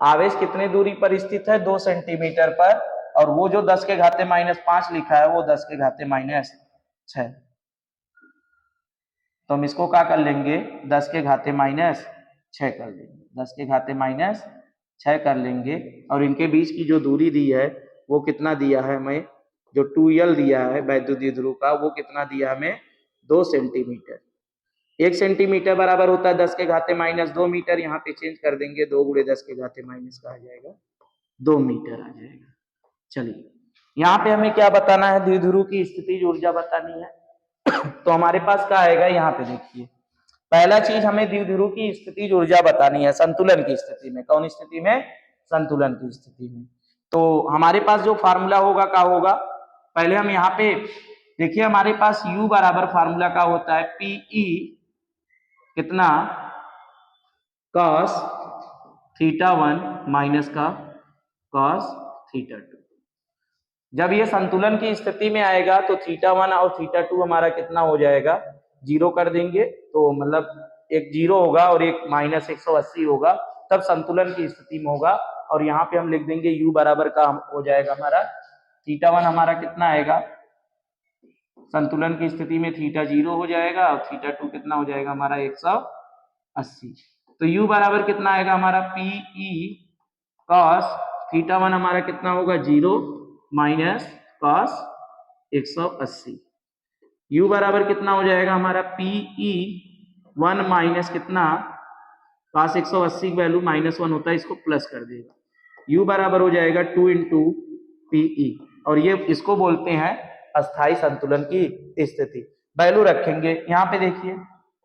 आवेश कितने दूरी पर स्थित है, 2 सेंटीमीटर पर, और वो जो 10 के घाते -5 लिखा है वो 10 के घाते -6। तो हम इसको क्या कर लेंगे, 10 के घाते -6 कर लेंगे, 10 के घाते -6 कर लेंगे। और इनके बीच की जो दूरी दी है वो कितना दिया है हमें, जो 2L दिया है वैद्युत द्विध्रुव का, वो कितना दिया हमें, 2 सेंटीमीटर। 1 सेंटीमीटर बराबर होता है 10 के घाते -2 मीटर। यहाँ पे चेंज कर देंगे, 2 × 10 के घाते माइनस का आ जाएगा 2 मीटर आ जाएगा। चलिए यहाँ पे हमें क्या बताना है, द्विध्रुव की स्थितिज ऊर्जा बतानी है। तो हमारे पास क्या आएगा, यहाँ पे देखिए पहला चीज हमें द्विध्रुव की स्थितिज ऊर्जा बतानी है संतुलन की स्थिति में। कौन स्थिति में? संतुलन की स्थिति में। तो हमारे पास जो फार्मूला होगा क्या होगा, पहले हम यहाँ पे देखिए हमारे पास U बराबर फार्मूला का होता है PE कितना, cos θ1 माइनस का cos θ2। जब ये संतुलन की स्थिति में आएगा तो θ1 और θ2 हमारा कितना हो जाएगा, 0 कर देंगे, तो मतलब एक 0 होगा और एक -180 होगा, तब संतुलन की स्थिति में होगा। और यहाँ पे हम लिख देंगे U बराबर का हो जाएगा हमारा θ1 हमारा कितना आएगा, संतुलन की स्थिति में θ0 हो जाएगा और θ2 कितना हो जाएगा हमारा 180। तो U बराबर कितना आएगा हमारा, PE cos θ1 हमारा कितना होगा, 0 माइनस cos 180। U बराबर कितना हो जाएगा हमारा, PE 1 माइनस कितना, cos 180 की वैल्यू -1 होता है, इसको प्लस कर देगा। U बराबर हो जाएगा 2 × PE, और ये इसको बोलते हैं अस्थाई संतुलन की स्थिति। वैल्यू रखेंगे यहाँ पे देखिए,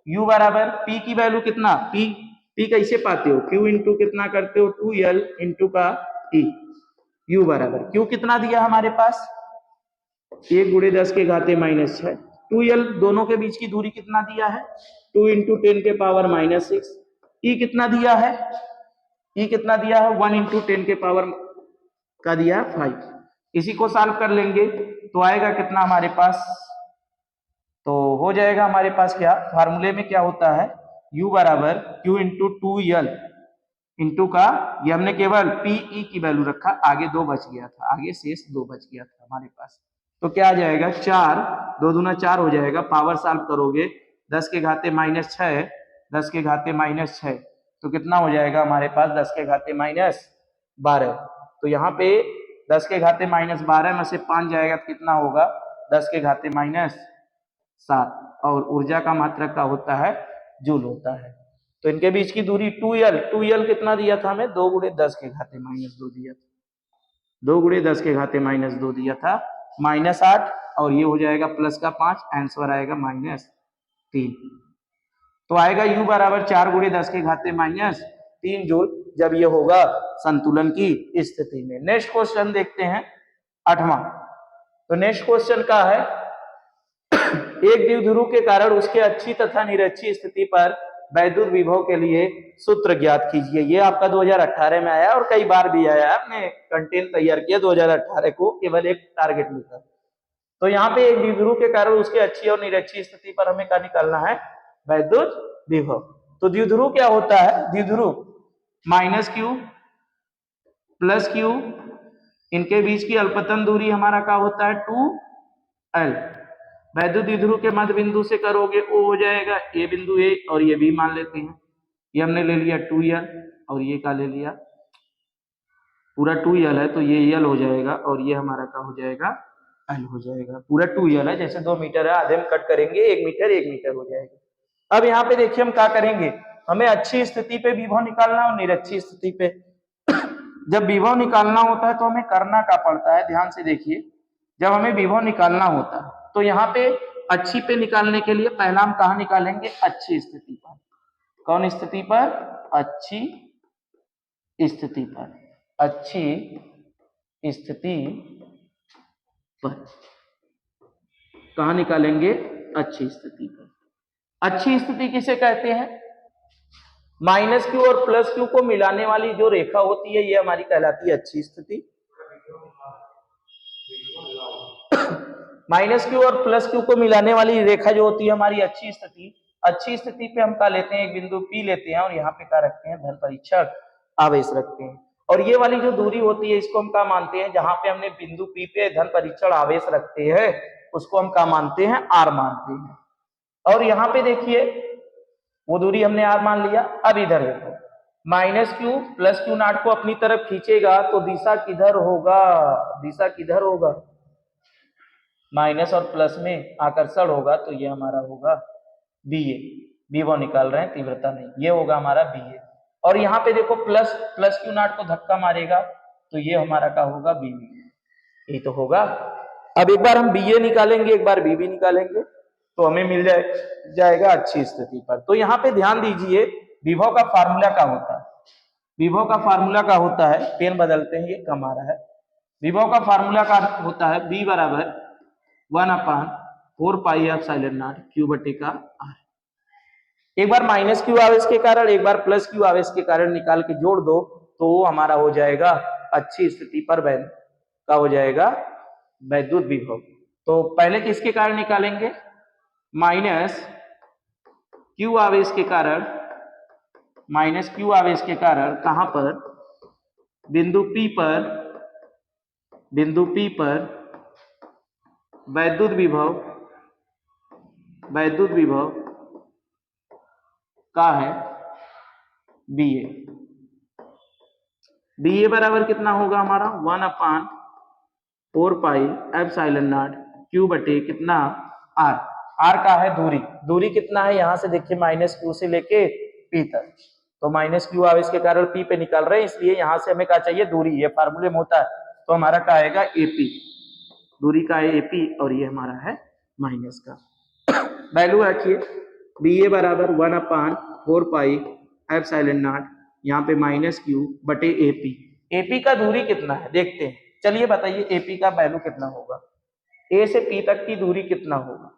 U बराबर P की वैल्यू कितना, P कैसे पाते हो, Q इंटू कितना करते हो, 2L इंटू का E। U बराबर Q कितना दिया हमारे पास, 1 गुणे 10 के घाते -6। 2l दोनों के बीच की दूरी कितना दिया है? 2 इंटू 10 के पावर -6। ई कितना दिया है? ई कितना दिया है? 1 इंटू 10 के पावर का दिया 5। इसी को सॉल्व कर लेंगे तो आएगा कितना हमारे पास? तो हो जाएगा हमारे पास क्या, फार्मूले में क्या होता है, u बराबर q इंटू 2l इंटू का, ये हमने केवल पीई की वैल्यू रखा, आगे 2 बच गया था, आगे शेष 2 बच गया था हमारे पास। तो क्या आ जाएगा? 4, 2 दूना 4 हो जाएगा। पावर सॉल्व करोगे 10 के घाते -6, 10 के घाते -6 तो कितना हो जाएगा हमारे पास? 10 के घाते -12। तो यहाँ पे 10 के घाते -12 में से 5 जाएगा तो कितना होगा? 10 के घाते -7। और ऊर्जा का मात्रक का होता है जूल होता है। तो इनके बीच की दूरी 2l कितना दिया था हमें? 2 गुणे 10 के घाते -2 दिया था, 2 गुणे 10 के घाते -2 दिया था, -8 और ये हो जाएगा प्लस का 5, आंसर आएगा -3। तो आएगा u बराबर 4 गुणे 10 के घाते -3 जूल, जब ये होगा संतुलन की स्थिति में। नेक्स्ट क्वेश्चन देखते हैं 8वां। तो नेक्स्ट क्वेश्चन का है, एक द्विध्रुव के कारण उसके अच्छी तथा निरक्षी स्थिति पर वैद्युत विभव के लिए सूत्र ज्ञात कीजिए। ये आपका 2018 में आया और कई बार भी आया, आपने कंटेंट तैयार किया 2018 को केवल एक टारगेट लेकर। तो यहाँ पे एक द्विध्रुव के कारण उसके अच्छी और निरक्षी स्थिति पर हमें क्या निकालना है? वैद्युत विभव। तो द्विध्रुव क्या होता है? द्विध्रुव -q +q, इनके बीच की अल्पतन दूरी हमारा क्या होता है? 2l। वैद्युत द्विध्रुव के मध्य बिंदु से करोगे O हो जाएगा, ये बिंदु A और ये B मान लेते हैं। ये हमने ले लिया 2l और ये क्या ले लिया? पूरा 2l है तो ये l हो जाएगा और ये हमारा क्या हो जाएगा? l हो जाएगा। पूरा 2l है, जैसे 2 मीटर है, आधे में कट करेंगे 1 मीटर हो जाएगा। अब यहाँ पे देखिए हम क्या करेंगे, हमें अच्छी स्थिति पे विभव निकालना और निरक्षी स्थिति पे। जब विभव निकालना होता है तो हमें करना क्या पड़ता है? ध्यान से देखिए, जब हमें विभव निकालना होता है तो यहाँ पे अच्छी पे निकालने के लिए पहला हम कहाँ निकालेंगे? अच्छी स्थिति पर। कौन स्थिति पर? अच्छी स्थिति पर। अच्छी स्थिति पर कहाँ निकालेंगे? अच्छी स्थिति पर। अच्छी स्थिति किसे कहते हैं? -q और +q को मिलाने वाली जो रेखा होती है ये हमारी कहलाती है अच्छी स्थिति। -q और +q को मिलाने वाली रेखा जो होती है हमारी अच्छी स्थिति। अच्छी स्थिति पे हम क्या लेते हैं? एक बिंदु P लेते हैं और यहाँ पे क्या रखते हैं? धन परीक्षण आवेश रखते हैं। और ये वाली जो दूरी होती है इसको हम क्या मानते हैं? जहां पे हमने बिंदु P पे धन परीक्षण आवेश रखते हैं उसको हम क्या मानते हैं? R मानते हैं। और यहाँ पे देखिए वो दूरी हमने R मान लिया। अब इधर देखो, -q +q0 को अपनी तरफ खींचेगा तो दिशा किधर होगा? दिशा किधर होगा? माइनस और प्लस में आकर्षण होगा तो ये हमारा होगा BA। विभव निकाल रहे हैं, तीव्रता नहीं, ये होगा हमारा BA। और यहाँ पे देखो +q0 को धक्का मारेगा तो ये हमारा क्या होगा? BB। ये तो होगा। अब एक बार हम BA निकालेंगे, एक बार BB निकालेंगे तो हमें मिल जाएगा अच्छी स्थिति पर। तो यहाँ पे ध्यान दीजिए, विभव का फार्मूला क्या होता है? विभव का फार्मूला क्या होता है? पेन बदलते हैं, ये कम आ रहा है। विभव का फार्मूला क्या होता है? B बराबर 1/4πε0 Q/R। एक बार -q आवेश के कारण, एक बार +q आवेश के कारण निकाल के जोड़ दो तो वो हमारा हो जाएगा अच्छी स्थिति पर का हो जाएगा वैद्युत विभव। तो पहले किसके कारण निकालेंगे? -q आवेश के कारण, -q आवेश के कारण कहां पर? बिंदु P पर, बिंदु P पर वैद्युत विभव, वैद्युत विभव का है BA। BA बराबर कितना होगा हमारा? 1/4πε0 Q बटे कितना? R। R का है दूरी। दूरी कितना है? यहां से देखिए -q से लेके P तक। तो -q आवेश के कारण P पे निकाल रहे हैं, इसलिए यहां से हमें क्या चाहिए? दूरी। ये फार्मूले में होता है तो हमारा क्या आएगा? AP। दूरी का है AP और ये हमारा है माइनस का। वैल्यू रखिए, BA बराबर 1/4πε0, यहाँ पे -q बटे AP। AP का दूरी कितना है देखते हैं। चलिए बताइए AP का वैल्यू कितना होगा? ए से पी तक की दूरी कितना होगा,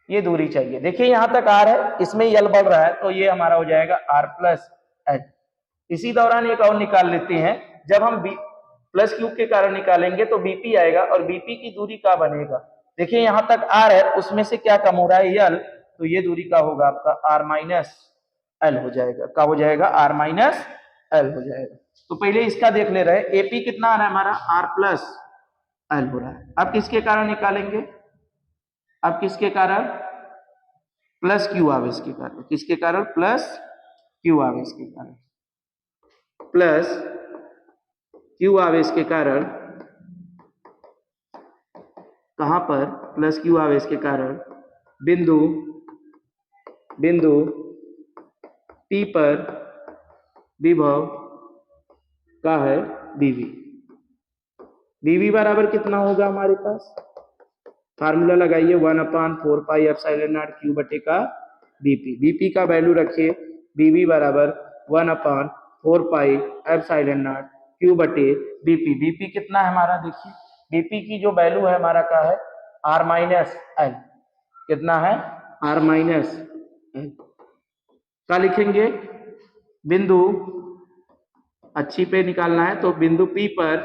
ये दूरी चाहिए। देखिए यहां तक आर है, इसमें यल बढ़ रहा है तो ये हमारा हो जाएगा आर प्लस एल। इसी दौरान एक और निकाल लेते हैं, जब हम बी प्लस क्यू के कारण निकालेंगे तो बीपी आएगा और बीपी की दूरी का बनेगा। देखिए यहां तक आर है, उसमें से क्या कम हो रहा है यल, तो ये दूरी का होगा आपका आर माइनस एल हो जाएगा। क्या हो जाएगा, आर माइनस एल हो जाएगा। तो पहले इसका देख ले रहे, एपी कितना आ रहा है हमारा, आर प्लस एल हो रहा है। अब किसके कारण निकालेंगे, अब किसके कारण, प्लस क्यू आवेश के कारण। किसके कारण, प्लस क्यू आवेश के कारण। प्लस क्यू आवेश के कारण, कहां पर, प्लस क्यू आवेश के कारण बिंदु P पर विभव का है बीवी। बीवी बराबर कितना होगा हमारे पास, फार्मूला लगाइए 1/4 पाई एप्सिलॉन नॉट क्यू बटे का बीपी। बीपी का वैल्यू रखिए, बीवी बराबर 1/4 पाई एप्सिलॉन नॉट क्यू बटे बीपी। बीपी कितना है हमारा, देखिए बीपी की जो वैल्यू है हमारा क्या है, आर माइनस एल। कितना है, आर माइनस एल। क्या लिखेंगे, बिंदु अच्छी पे निकालना है तो बिंदु P पर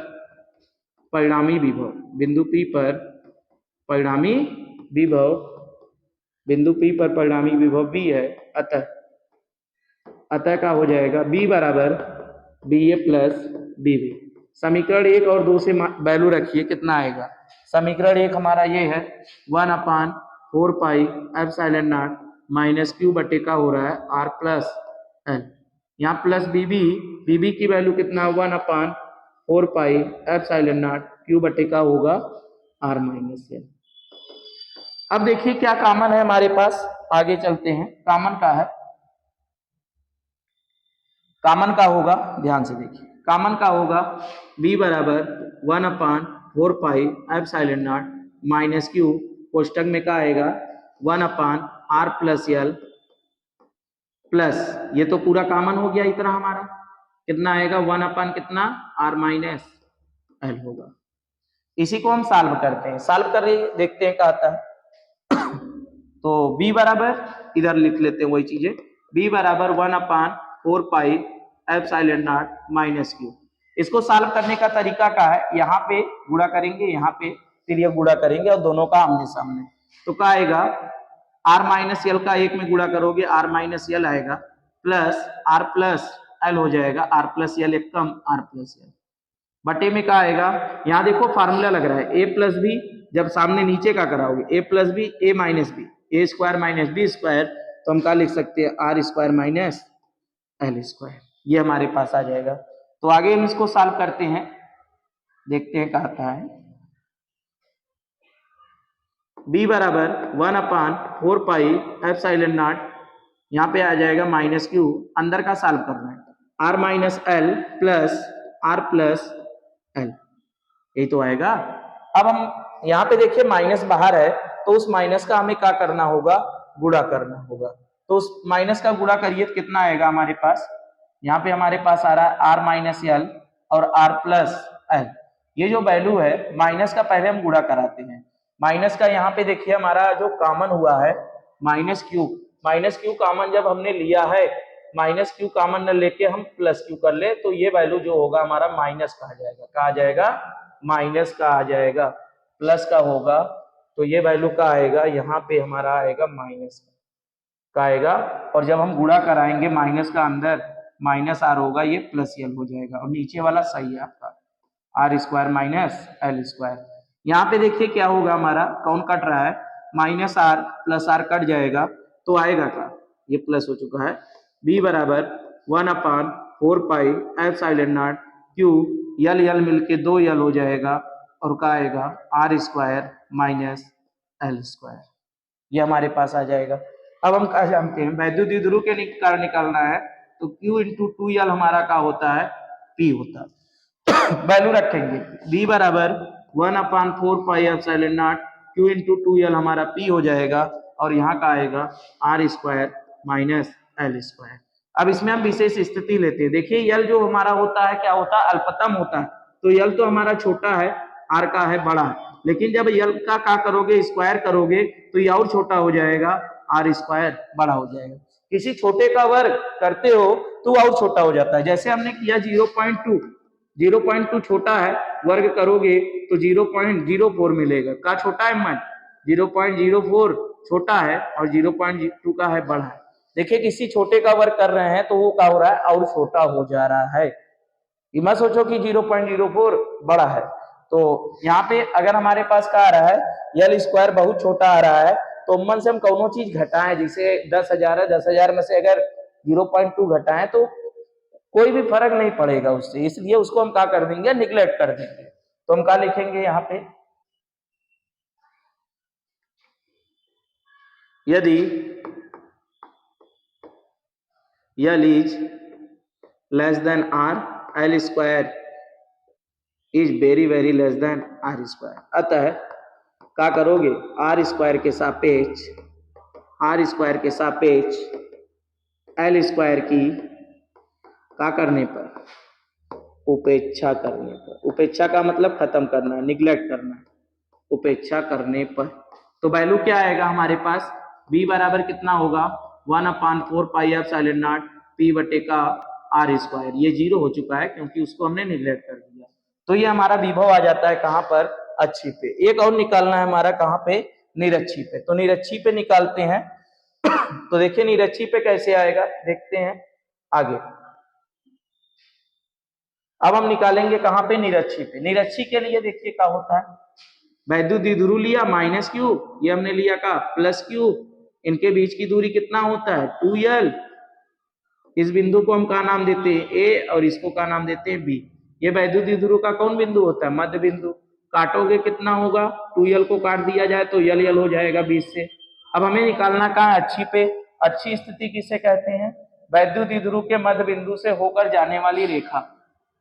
परिणामी विभव, बिंदु P पर परिणामी विभव, बिंदु P पर परिणामी विभव B है। अतः का हो जाएगा B बराबर BA प्लस BB। समीकरण 1 और 2 से वैल्यू रखिए, कितना आएगा, समीकरण 1 हमारा ये है 1/4 pi epsilon naught minus Q बटे का हो रहा है आर प्लस एल। यहाँ प्लस बीबी की वैल्यू कितना, 1/4 पाई एप्सिलॉन नॉट क्यू बटे का होगा आर माइनस एल। अब देखिए क्या कॉमन है हमारे पास, आगे चलते हैं। कॉमन का है, कॉमन का होगा, ध्यान से देखिए, कॉमन का होगा b बराबर 1/4 pi epsilon naught minus q, कोष्टक में क्या आएगा 1/r प्लस एल प्लस, ये तो पूरा कॉमन हो गया इतना हमारा, कितना आएगा 1/ कितना r माइनस एल होगा। इसी को हम सॉल्व करते हैं, सॉल्व कर देखते हैं क्या आता है। तो b बराबर, इधर लिख लेते हैं वही चीजें, b बराबर 1/4 pi epsilon naught minus Q. इसको सॉल्व करने का तरीका क्या है, यहाँ पे गुणा करेंगे, यहाँ पे फिर ये गुणा करेंगे और दोनों का आमने सामने, तो क्या आएगा आर माइनस एल का एक में गुणा करोगे आर माइनस एल आएगा, प्लस आर प्लस एल हो जाएगा, आर प्लस एल एक कम आर प्लस एल बटे में क्या आएगा। यहाँ देखो फार्मूला लग रहा है ए प्लस बी, जब सामने नीचे का कराओगे A plus B A minus B, A square minus B square, तो हम क्या लिख सकते हैं R square minus L square, ये हमारे पास आ जाएगा। तो आगे हम इसको सॉल्व करते हैं, देखते हैं क्या आता है। b बराबर 1/4 पाई एप्सिलॉन नॉट, यहाँ पे आ जाएगा माइनस क्यू, अंदर का सॉल्व करना है r minus L plus r plus L, यही तो आएगा। अब हम यहाँ पे देखिए माइनस बाहर है, तो उस माइनस का हमें क्या करना होगा, गुणा करना होगा। तो उस माइनस का गुणा करिए तो कितना आएगा हमारे पास, यहाँ पे हमारे पास आ रहा है आर माइनस एल और आर प्लस एल। ये जो वैल्यू है माइनस का पहले हम गुणा कराते हैं, माइनस का यहाँ पे देखिए हमारा जो कॉमन हुआ है माइनस क्यू कॉमन जब हमने लिया है, माइनस क्यू कॉमन न लेके हम प्लस क्यू कर ले, तो ये वैल्यू जो होगा हमारा माइनस का आ जाएगा, कहा जाएगा माइनस का आ जाएगा, प्लस का होगा तो ये वैल्यू का आएगा, यहाँ पे हमारा आएगा माइनस का आएगा। और जब हम गुणा कराएंगे माइनस का अंदर माइनस आर होगा, ये प्लस एल हो जाएगा, और नीचे वाला सही है आपका R square minus L square. यहाँ पे देखिए क्या होगा हमारा, कौन कट रहा है, minus R plus R cut जाएगा तो आएगा क्या, ये प्लस हो चुका है। b बराबर 1/4 pi epsilon naught Q, L L मिलके 2 यल हो जाएगा, और क्या आएगा R square minus L square, ये हमारे पास आ जाएगा। अब हम क्या जानते हैं, वैद्युत ध्रुव के कारण निकालना है, तो Q इंटू 2L हमारा क्या होता है, P होता है। वैल्यू रखेंगे b बराबर 1/4 pi epsilon naught Q into 2L हमारा P हो जाएगा, और यहाँ का आएगा R square minus L square. अब इसमें हम विशेष स्थिति लेते हैं, देखिए यल जो हमारा होता है क्या होता है, अल्पतम होता है, तो यल तो हमारा छोटा है, आर का है बड़ा है, लेकिन जब यल का क्या करोगे, स्क्वायर करोगे तो ये और छोटा हो जाएगा, आर स्क्वायर बड़ा हो जाएगा। किसी छोटे का वर्ग करते हो तो और छोटा हो जाता है, जैसे हमने किया 0.2, 0.2 छोटा है, वर्ग करोगे तो 0.04 मिलेगा। का छोटा है मन 0.04 छोटा है और 0.2 का है बड़ा है। देखिए किसी छोटे का वर्ग कर रहे हैं तो वो क्या हो रहा है, और छोटा हो जा रहा है। ये मत सोचो कि 0.04 बड़ा है। तो यहाँ पे अगर हमारे पास क्या आ रहा है, यल स्क्वायर बहुत छोटा आ रहा है, तो मन से हम कौनो चीज घटाएं, जिसे 10,000 है, 10,000 में से अगर 0.2 घटाएं तो कोई भी फर्क नहीं पड़ेगा उससे, इसलिए उसको हम क्या कर देंगे, निगलेक्ट कर देंगे। तो हम क्या लिखेंगे यहाँ पे, यदि L is less than R, L square is very very less than R square, अतः क्या करोगे, आर स्क्वायर के सापेक्ष एल स्क्वायर की क्या करने पर, उपेक्षा करने पर। उपेक्षा का मतलब खत्म करना, निगलेक्ट करना, उपेक्षा करने पर। तो वैल्यू क्या आएगा हमारे पास, b बराबर कितना होगा, 1/4 पाई एप्सिलॉन नॉट p बटे का आर स्क्वायर। ये जीरो हो चुका है क्योंकि उसको हमने निगलेक्ट कर दिया। तो ये हमारा विभव आ जाता है कहां पर, अच्छी पे। एक और निकालना है हमारा कहां पे, निरक्षी पे। तो निरक्षी पे निकालते हैं। तो देखिए निरक्षी पे कैसे आएगा, देखते हैं आगे। अब हम निकालेंगे कहां पे, निरक्षी पे। निरक्षी के लिए देखिए क्या होता है, वैद्युत द्विध्रुव लिया माइनस क्यू, ये हमने लिया का प्लस क्यू, इनके बीच की दूरी कितना होता है 2l। इस बिंदु को हम क्या नाम देते हैं ए, और इसको क्या नाम देते हैं बी। ये वैद्युत द्विध्रुव का कौन बिंदु होता है, मध्य बिंदु। काटोगे कितना होगा, 2l को काट दिया जाए तो यल यल हो जाएगा 20 से। अब हमें निकालना कहाँ है, अच्छी पे। अच्छी स्थिति किसे कहते हैं, वैद्युत द्विध्रुव के मध्य बिंदु से होकर जाने वाली रेखा।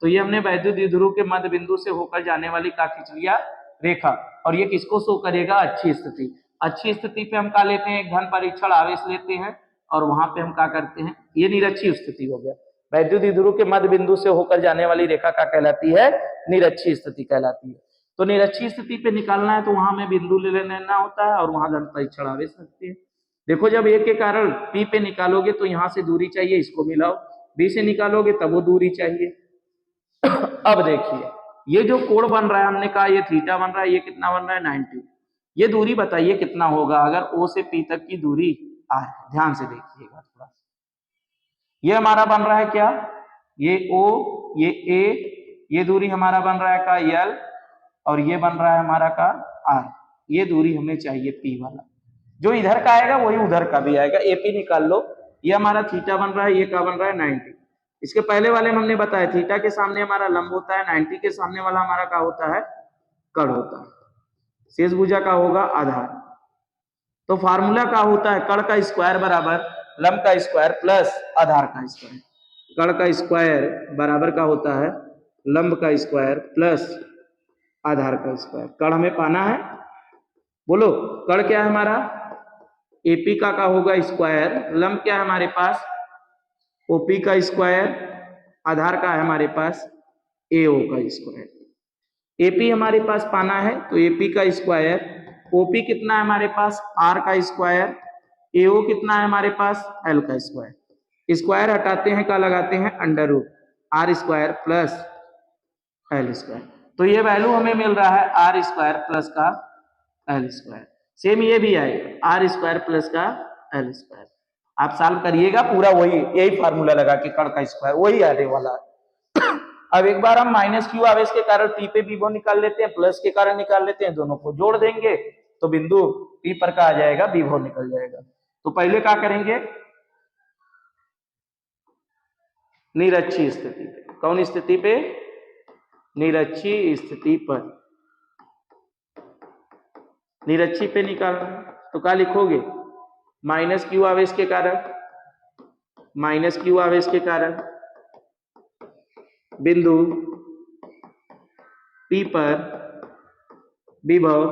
तो ये हमने वैद्युत द्विध्रुव के मध्य बिंदु से होकर जाने वाली का खींच लिया रेखा, और ये किसको शो करेगा, अच्छी स्थिति। अच्छी स्थिति पे हम क्या लेते हैं, एक घन परीक्षण आवेश लेते हैं, और वहां पे हम क्या करते हैं, ये निरक्षी स्थिति हो गया। वैद्युत द्विध्रुव के मध्य बिंदु से होकर जाने वाली रेखा क्या कहलाती है, निरक्षी स्थिति कहलाती है। तो निरक्षी स्थिति पे निकालना है तो वहां में बिंदु ले लेना होता है और वहां घन परीक्षण आवेश रखते हैं। देखो जब ए के कारण पी पे निकालोगे तो यहाँ से दूरी चाहिए, इसको मिलाओ, बी से निकालोगे तब वो दूरी चाहिए। अब देखिए ये जो कोण बन रहा है, हमने कहा ये थीटा बन रहा है, ये कितना बन रहा है 90। ये दूरी बताइए कितना होगा अगर ओ से पी तक की दूरी आए, ध्यान से देखिएगा थोड़ा। ये हमारा बन रहा है क्या, ये ओ, ये ए, ये दूरी हमारा बन रहा है का यल, और ये बन रहा है हमारा का आर। ये दूरी हमें चाहिए पी वाला, जो इधर का आएगा वही उधर का भी आएगा। एपी निकाल लो, ये हमारा थीटा बन रहा है, ये क्या बन रहा है 90। इसके पहले वाले में हमने बताया थीटा के सामने हमारा लंब होता है, 90 के सामने वाला हमारा क्या होता है, कड़ होता है। शेष भुजा का होगा आधार। तो फार्मूला क्या होता है, कड़ का स्क्वायर बराबर लंब का स्क्वायर प्लस आधार का स्क्वायर। कड़ का स्क्वायर बराबर का होता है लंब का स्क्वायर प्लस आधार का स्क्वायर। कड़ हमें पाना है, बोलो कड़ क्या है हमारा, एपी का होगा स्क्वायर, लंब क्या है हमारे पास ओपी का स्क्वायर, आधार का है हमारे पास एओ का स्क्वायर। एपी हमारे पास पाना है तो एपी का स्क्वायर, ओपी कितना है हमारे पास आर का स्क्वायर, एओ कितना है हमारे पास एल का स्क्वायर। स्क्वायर हटाते हैं क्या लगाते हैं under root, R square plus L square. तो ये वैल्यू हमें मिल रहा है आर स्क्वायर प्लस का एल स्क्वायर। सेम ये भी आएगा आर स्क्वायर प्लस का एल स्क्वायर। आप सॉल्व करिएगा पूरा वही, यही फार्मूला लगा के कड़ का स्क्वायर वही आने वाला है। अब एक बार हम माइनस क्यू आवेश के कारण पी पे विभव निकाल लेते हैं, प्लस के कारण निकाल लेते हैं, दोनों को जोड़ देंगे तो बिंदु पी पर का आ जाएगा, विभव निकल जाएगा। तो पहले क्या करेंगे, निरक्षी स्थिति पे। कौन स्थिति पे, निरक्षी स्थिति पर। निरक्षी पे निकालना तो क्या लिखोगे, माइनस क्यू आवेश के कारण, माइनस क्यू आवेश के कारण बिंदु P पर विभव,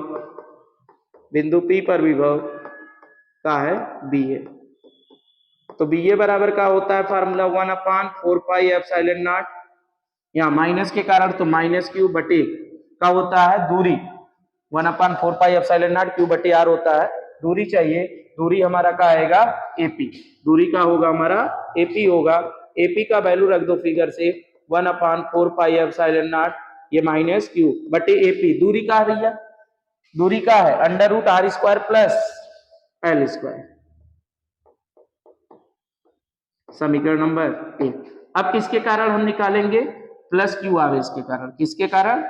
बिंदु P पर विभव का है BA। तो BA बराबर का होता है फार्मूला 1/4 पाई एप्सिलॉन नॉट, यहाँ माइनस के कारण तो माइनस क्यू बटे का होता है दूरी, 1/4πε0 Q/r होता है दूरी चाहिए। दूरी हमारा का आएगा AP, दूरी का होगा हमारा AP होगा। AP का वैल्यू रख दो फिगर से 1/4πε0 ये -Q/AP। दूरी का है भैया, दूरी का है √r² प्लस L², समीकरण नंबर 1। अब किसके कारण हम निकालेंगे? प्लस Q आवेश के कारण। किसके कारण?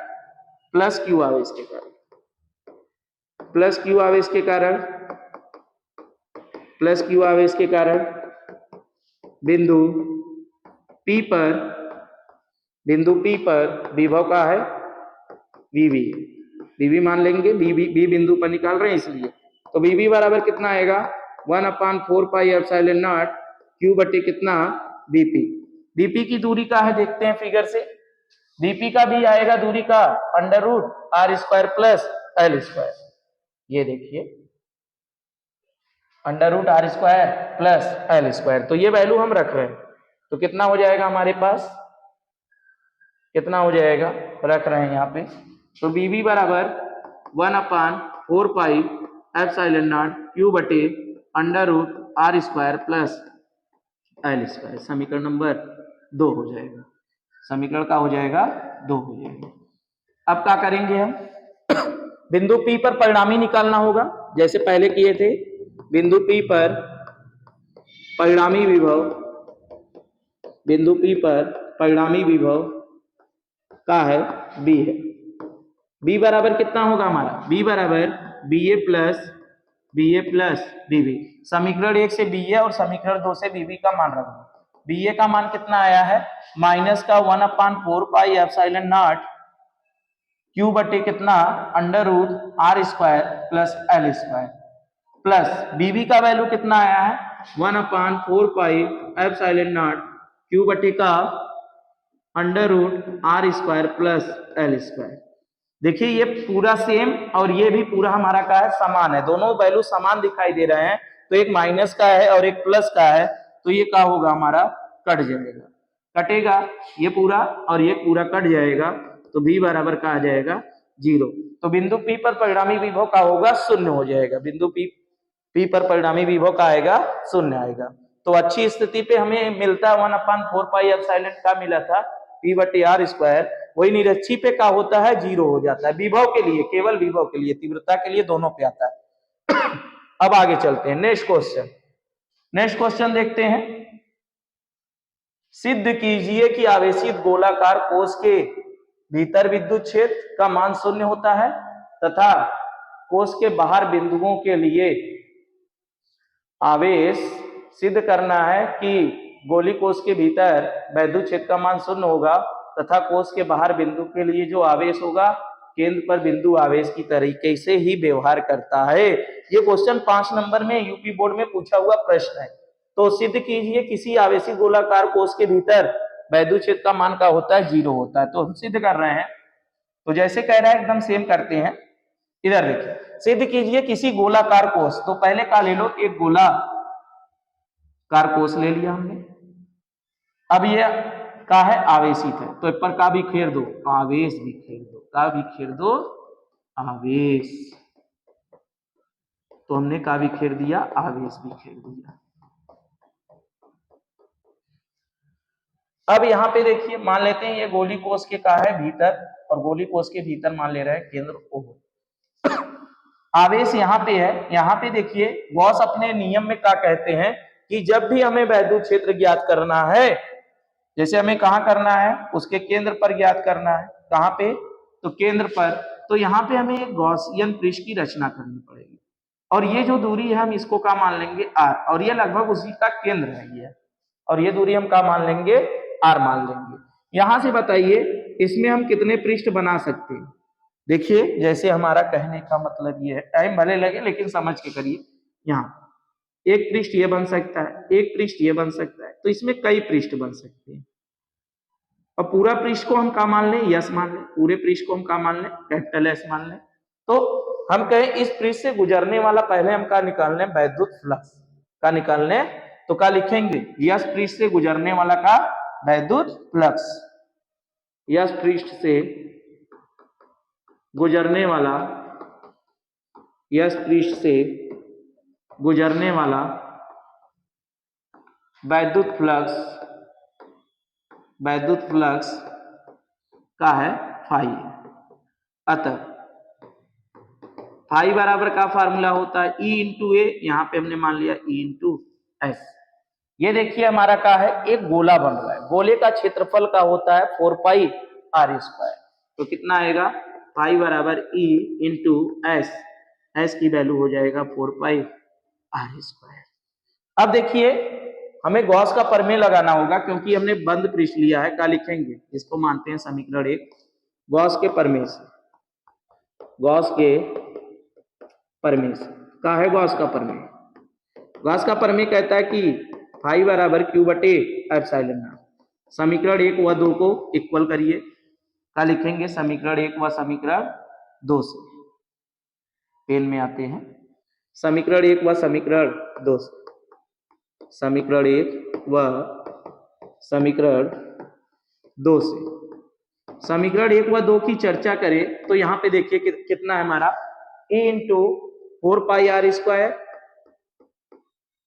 प्लस Q आवेश के कारण। प्लस Q आवेश के कारण, प्लस Q आवेश के कारण बिंदु P पर विभव का है VV मान लेंगे, B बिंदु पर निकाल रहे हैं इसलिए। तो VV बराबर कितना आएगा? 1/4πε0 Q बटे कितना BP। BP की दूरी का है देखते हैं फिगर से। BP का भी आएगा दूरी का √r² प्लस L²। ये देखिए √r² प्लस L²। तो ये वैल्यू हम रख रहे हैं, तो कितना हो जाएगा हमारे पास? कितना हो जाएगा? रख रहे हैं यहाँ पे। तो BB बराबर 1/4πε0 Q बटे √r² प्लस L²। समीकरण नंबर 2 हो जाएगा। समीकरण का हो जाएगा 2 हो जाएगा। अब क्या करेंगे हम? बिंदु P पर परिणामी निकालना होगा जैसे पहले किए थे। बिंदु P पर परिणामी विभव, बिंदु P पर परिणामी विभव का है B है। B बराबर कितना होगा हमारा? B बराबर BA प्लस BB। समीकरण 1 से BA और समीकरण 2 से BB का मान रख दो। BA का मान कितना आया है? माइनस का 1/4πε0 Q बटे कितना √r² plus L² plus BB का वैल्यू कितना आया है? 1/4πε0 Q बटे का √r² प्लस L²। देखिए ये पूरा सेम और ये भी पूरा हमारा का है समान है, दोनों वैल्यू समान दिखाई दे रहे हैं। तो एक माइनस का है और एक प्लस का है, तो ये क्या होगा हमारा? कट जाएगा, कटेगा ये पूरा और ये पूरा कट जाएगा। तो B बराबर का आ जाएगा 0। तो बिंदु P पर परिणामी विभव का होगा 0 हो जाएगा। बिंदु P पर परिणामी विभव का आएगा 0 आएगा। तो अच्छी स्थिति पे हमें मिलता है 1/4πε का मिला था P/r²। वही निरक्षी पे का होता है 0 हो जाता है। विभव के लिए, केवल विभव के लिए, तीव्रता के लिए दोनों पे आता है। अब आगे चलते हैं नेक्स्ट क्वेश्चन। नेक्स्ट क्वेश्चन देखते हैं। सिद्ध कीजिए कि आवेशित गोलाकार कोश के भीतर विद्युत क्षेत्र का मान 0 होता है तथा कोश के बाहर बिंदुओं के लिए आवेश सिद्ध करना है कि गोली कोश के भीतर विद्युत क्षेत्र का मान 0 होगा तथा कोश के बाहर बिंदु के लिए जो आवेश होगा केंद्र पर बिंदु आवेश की तरीके से ही व्यवहार करता है। ये क्वेश्चन 5 नंबर में यूपी बोर्ड में पूछा हुआ प्रश्न है। तो सिद्ध कीजिए किसी आवेशित गोलाकार कोश के भीतर विद्युत क्षेत्र का मान का होता है 0 होता है। तो हम सिद्ध कर रहे हैं, तो जैसे कह रहा है एकदम सेम करते हैं। इधर देखिए, सिद्ध कीजिए किसी गोलाकार कोश, तो पहले का ले लो, एक गोलाकार कोश ले लिया हमने। अब ये का है आवेशित है, तो इस पर का भी खेर दो, आवेश भी खेर दो, का भी खेर दो आवेश। तो हमने का भी खेर दिया, आवेश भी खेर दिया। अब यहाँ पे देखिए, मान लेते हैं ये गोली कोश के का है भीतर और गोली कोश के भीतर मान ले रहे हैं केंद्र O। आवेश यहाँ पे है। यहाँ पे देखिए गॉस अपने नियम में क्या कहते हैं कि जब भी हमें विद्युत क्षेत्र ज्ञात करना है, जैसे हमें कहाँ करना है, उसके केंद्र पर ज्ञात करना है। कहाँ पे? तो केंद्र पर। तो यहाँ पे हमें एक गॉसियन पृष्ठ की रचना करनी पड़ेगी और ये जो दूरी है हम इसको क्या मान लेंगे r, और ये लगभग उसी का केंद्र है ये, और ये दूरी हम क्या मान लेंगे? r मान लेंगे। यहां से बताइए इसमें हम कितने पृष्ठ बना सकते हैं? देखिए जैसे हमारा कहने का मतलब ये है, टाइम भले लगे लेकिन समझ के करिए। यहाँ एक पृष्ठ ये बन सकता है, एक पृष्ठ ये बन सकता है, तो इसमें कई पृष्ठ बन सकते हैं। और पूरा पृष्ठ को हम क्या मान लें? यस मान लें। पूरे पृष्ठ को हम क्या मान लें? कैपिटल एस मान लें। तो हम कहें इस पृष्ठ से गुजरने वाला, पहले हम क्या निकाल लें? वैद्युत फ्लक्स का निकाल लें। तो क्या लिखेंगे? यस पृष्ठ से गुजरने वाला का वैद्युत फ्लक्स, यस पृष्ठ से गुजरने वाला, एस पृष्ठ से गुजरने वाला वैद्युत फ्लक्स का है फाई। अतः फाई बराबर का फार्मूला होता है ई इंटू ए, यहां पे हमने मान लिया ई इंटू एस। ये देखिए हमारा क्या है, एक गोला बन रहा है, गोले का क्षेत्रफल का होता है 4 पाई आर स्क्वायर। तो कितना आएगा, पाई बराबर ई इंटू एस, एस की वैल्यू हो जाएगा 4 पाई आर स्क्वायर। अब देखिए हमें गॉस का प्रमेय लगाना होगा, क्योंकि हमने बंद पृष्ठ लिया है। क्या लिखेंगे, इसको मानते हैं समीकरण 1 गॉस के प्रमेय से। गॉस के प्रमेय से क्या है, गॉस का प्रमेय? गॉस का प्रमेय कहता है कि फाई बराबर क्यू बटे एप्सिलॉन नॉट। समीकरण 1 व 2 को इक्वल करिए। क्या लिखेंगे, समीकरण 1 व समीकरण 2 से। पेन में आते हैं, समीकरण 1 व समीकरण 2 से। समीकरण 1 व समीकरण 2 से। समीकरण 1 व 2 की चर्चा करें तो यहाँ पे देखिए कितना है हमारा, ए इंटू 4 पाई आर स्क्वायर।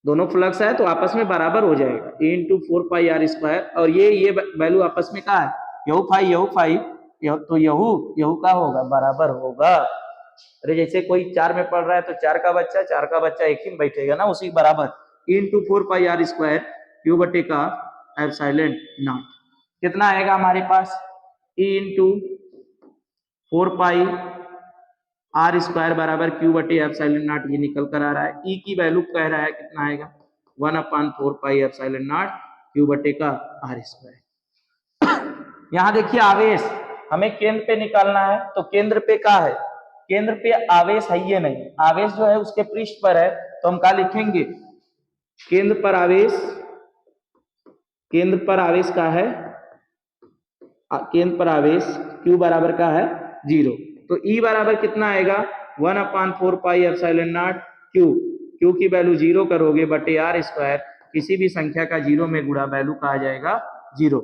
दोनों फ्लक्स है तो आपस में बराबर हो जाएगा, ए इंटू 4 पाई आर स्क्वायर। और ये वैल्यू आपस में क्या है, यहू फाई तो यहू का होगा, बराबर होगा। अरे जैसे कोई 4 में पढ़ रहा है तो 4 का बच्चा एक ही में बैठेगा ना, उसी बराबर into 4 pi r square q बटे का एप्सिलॉन नॉट। कितना आएगा हमारे पास, e into 4 pi r square बराबर क्यू बटे एप्सिलॉन नॉट। ये निकल कर आ रहा है, ई की वैल्यू कह रहा है कितना आएगा, 1/4 पाई एप्सिलॉन नॉट क्यू बटे का आर स्क्वायर। यहां देखिए आवेश हमें केंद्र पे निकालना है, तो केंद्र पे क्या है, केंद्र पे आवेश है ये नहीं, आवेश जो है उसके पृष्ठ पर है। तो हम क्या लिखेंगे, केंद्र पर आवेश का है, केंद्र पर आवेश Q बराबर का है 0। तो E बराबर कितना आएगा, 1/4 पाई एप्सिलॉन नॉट Q की वैल्यू 0 करोगे बटे आर स्क्वायर, किसी भी संख्या का 0 में गुणा वैल्यू का आ जाएगा 0।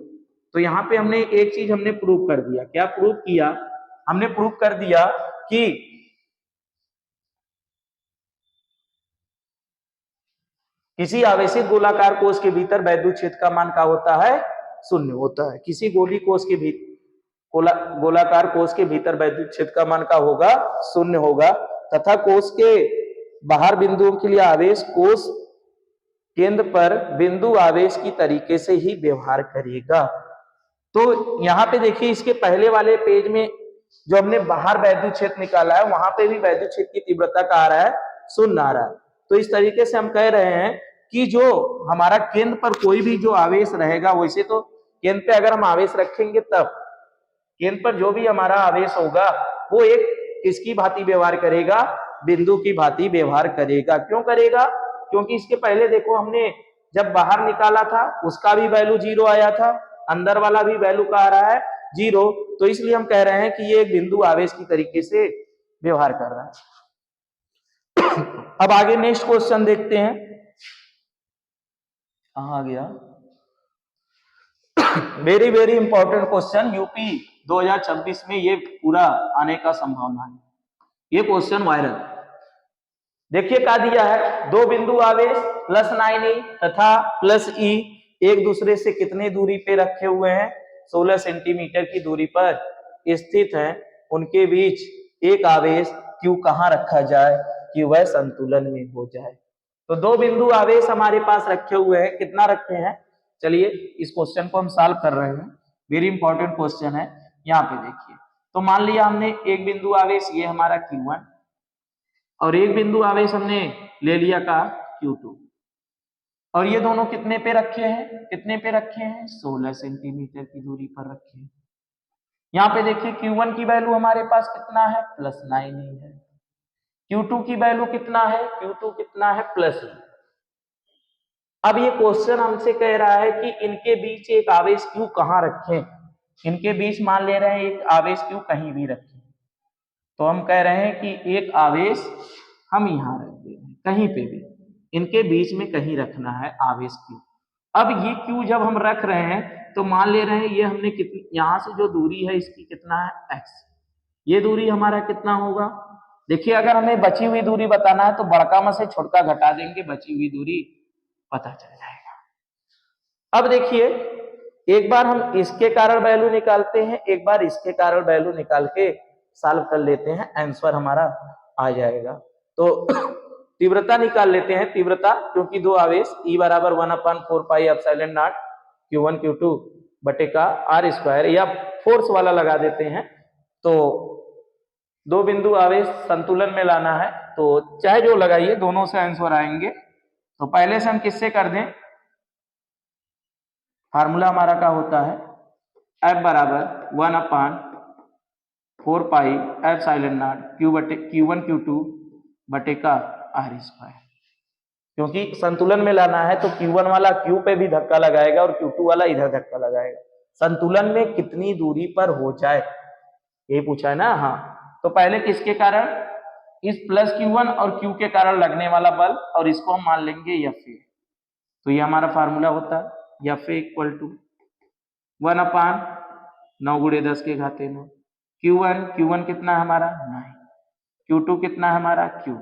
तो यहाँ पे हमने एक चीज हमने प्रूव कर दिया। क्या प्रूव किया, हमने प्रूव कर दिया कि किसी आवेशित गोलाकार कोश के भीतर वैद्युत क्षेत्र का मान क्या होता है, 0 होता है। किसी गोलाकार कोश के भीतर वैद्युत क्षेत्र का मान क्या होगा, 0 होगा। तथा कोश के बाहर बिंदुओं के लिए आवेश कोश केंद्र पर बिंदु आवेश की तरीके से ही व्यवहार करेगा। तो यहाँ पे देखिए इसके पहले वाले पेज में जो हमने बाहर वैद्युत क्षेत्र निकाला है, वहां पे भी वैद्युत क्षेत्र की तीव्रता का आ रहा है, 0 आ रहा है। तो इस तरीके से हम कह रहे हैं कि जो हमारा केंद्र पर कोई भी जो आवेश रहेगा, वैसे तो केंद्र पे अगर हम आवेश रखेंगे तब केंद्र पर जो भी हमारा आवेश होगा वो एक किसकी भांति व्यवहार करेगा, बिंदु की भांति व्यवहार करेगा। क्यों करेगा, क्योंकि इसके पहले देखो हमने जब बाहर निकाला था उसका भी वैल्यू 0 आया था, अंदर वाला भी वैल्यू का आ रहा है 0। तो इसलिए हम कह रहे हैं कि ये एक बिंदु आवेश की तरीके से व्यवहार कर रहा है। अब आगे नेक्स्ट क्वेश्चन देखते हैं, कहां आ गया, very very important question, UP 2026 में ये पूरा आने का संभावना है। ये क्वेश्चन वायरल, देखिए क्या दिया है, दो बिंदु आवेश +9e तथा +e एक दूसरे से कितने दूरी पे रखे हुए हैं, 16 सेंटीमीटर की दूरी पर स्थित हैं। उनके बीच एक आवेश Q कहां रखा जाए कि वह संतुलन में हो जाए। तो दो बिंदु आवेश हमारे पास रखे हुए हैं, कितना रखे हैं, चलिए इस क्वेश्चन को हम सॉल्व कर रहे हैं। वेरी इंपॉर्टेंट क्वेश्चन है। यहाँ पे देखिए, तो मान लिया हमने एक बिंदु आवेश ये हमारा Q1 और एक बिंदु आवेश हमने ले लिया का Q2, और ये दोनों कितने पे रखे हैं, 16 सेंटीमीटर की दूरी पर रखे हैं। यहाँ पे देखिए Q1 की वैल्यू हमारे पास कितना है, +9e है। Q2 की वैल्यू कितना है, Q2 कितना है, +e। अब ये क्वेश्चन हमसे कह रहा है कि इनके बीच एक आवेश Q कहाँ रखें। इनके बीच मान ले रहे हैं एक आवेश Q कहीं भी रखें, तो हम कह रहे हैं कि एक आवेश हम यहाँ रख दे रहे हैं, कहीं पे भी इनके बीच में कहीं रखना है आवेश Q। अब ये Q जब हम रख रहे हैं तो मान ले रहे हैं ये हमने कितनी, यहाँ से जो दूरी है इसकी कितना है, x। ये दूरी हमारा कितना होगा? देखिए अगर हमें बची हुई दूरी बताना है तो बड़का में से छोटका घटा देंगे, बची हुई दूरी पता चल जाएगा। अब देखिए एक बार हम इसके कारण वैल्यू निकालते हैं, एक बार इसके कारण वैल्यू निकाल के सॉल्व कर लेते हैं, आंसर हमारा आ जाएगा। तो तीव्रता निकाल लेते हैं। तीव्रता क्योंकि दो आवेश E बराबर 1/4 pi epsilon not Q1 Q2 बटे का R स्क्वायर, या फोर्स वाला लगा देते हैं। तो दो बिंदु आवेश संतुलन में लाना है, तो चाहे जो लगाइए दोनों से आंसर आएंगे। तो पहले से हम किससे कर दें, फार्मूला हमारा क्या होता है, F बराबर 1/4 pi epsilon not Q1 Q2 बटे का R स्क्वायर। क्योंकि संतुलन में लाना है तो Q1 वाला Q पे भी धक्का लगाएगा और Q2 वाला इधर धक्का लगाएगा। संतुलन में कितनी दूरी पर हो जाए ये पूछा है ना। हाँ, तो पहले किसके कारण, इस प्लस Q1 और Q के कारण लगने वाला बल, और इसको हम मान लेंगे Fa। तो ये हमारा फार्मूला होता है Fa इक्वल टू 1/9 गुणे 10 के घाते 9। Q1 कितना है हमारा 9, Q2 कितना है हमारा Q,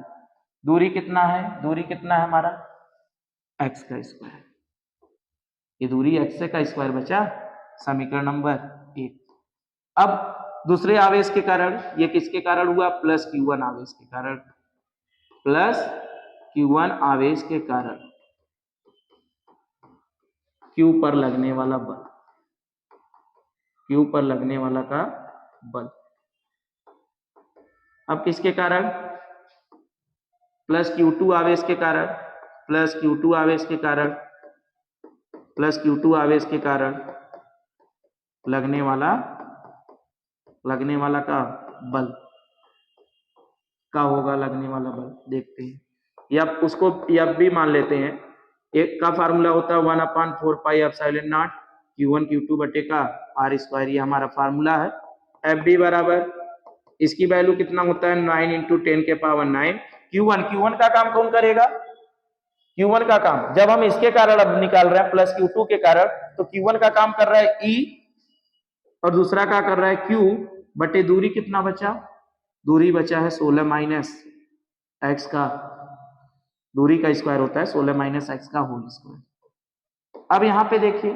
दूरी कितना है, दूरी कितना है हमारा x का स्क्वायर। ये दूरी x का स्क्वायर बचा, समीकरण नंबर 1। अब दूसरे आवेश के कारण, ये किसके कारण हुआ, प्लस Q1 आवेश के कारण, प्लस Q1 आवेश के कारण Q पर लगने वाला बल, Q पर लगने वाला का बल। अब किसके कारण, प्लस Q2 आवेश के कारण, प्लस Q2 आवेश के कारण, प्लस Q2 आवेश के कारण लगने वाला का बल का होगा, लगने वाला बल देखते हैं, या उसको यह भी मान लेते हैं। एक का फार्मूला होता है 1/4 pi epsilon not Q1 Q2 बटे का R स्क्वायर, ये हमारा फार्मूला है। FB बराबर, इसकी वैल्यू कितना होता है 9 × 10 के पावर 9। Q1 का काम कौन करेगा, Q1 का काम जब हम इसके कारण अब निकाल रहे हैं प्लस Q2 के कारण, तो Q1 का काम कर रहा है E और दूसरा का कर रहा है Q बटे दूरी कितना बचा, दूरी बचा है 16 माइनस x का, दूरी का स्क्वायर होता है 16 माइनस x का होल स्क्वायर। अब यहां पे देखिए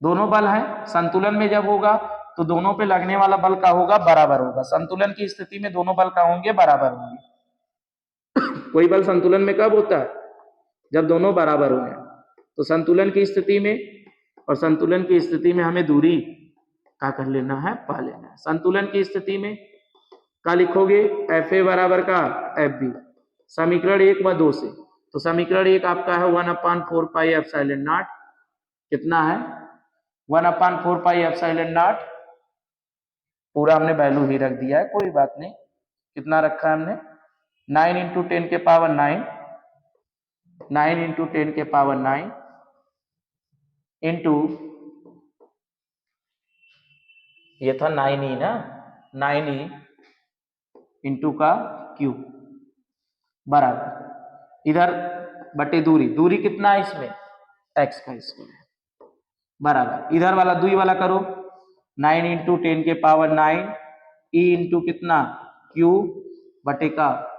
दोनों बल हैं, संतुलन में जब होगा तो दोनों पे लगने वाला बल का होगा बराबर होगा। संतुलन की स्थिति में दोनों बल का होंगे बराबर होंगे। कोई बल संतुलन में कब होता है, जब दोनों बराबर होंगे। तो संतुलन की स्थिति में, और संतुलन की स्थिति में हमें दूरी का कर लेना है, पा लेना है। संतुलन की स्थिति में का लिखोगे Fa बराबर का Fb, समीकरण 1 व 2 से। तो समीकरण 1 आपका है 1/4 पाई एप्सिलॉन नॉट, कितना है 1/4 पाई एप्सिलॉन नॉट, पूरा हमने वैल्यू ही रख दिया है, कोई बात नहीं। कितना रखा है हमने 9 × 10 के पावर 9, 9 × 10 के पावर 9 इंटू, ये था 9e ना, 9e इंटू का Q बराबर इधर बटे दूरी, दूरी कितना है इसमें x का स्क्वायर बराबर इधर वाला दूरी वाला करो 9 × 10 के पावर 9 e इंटू कितना Q बटे का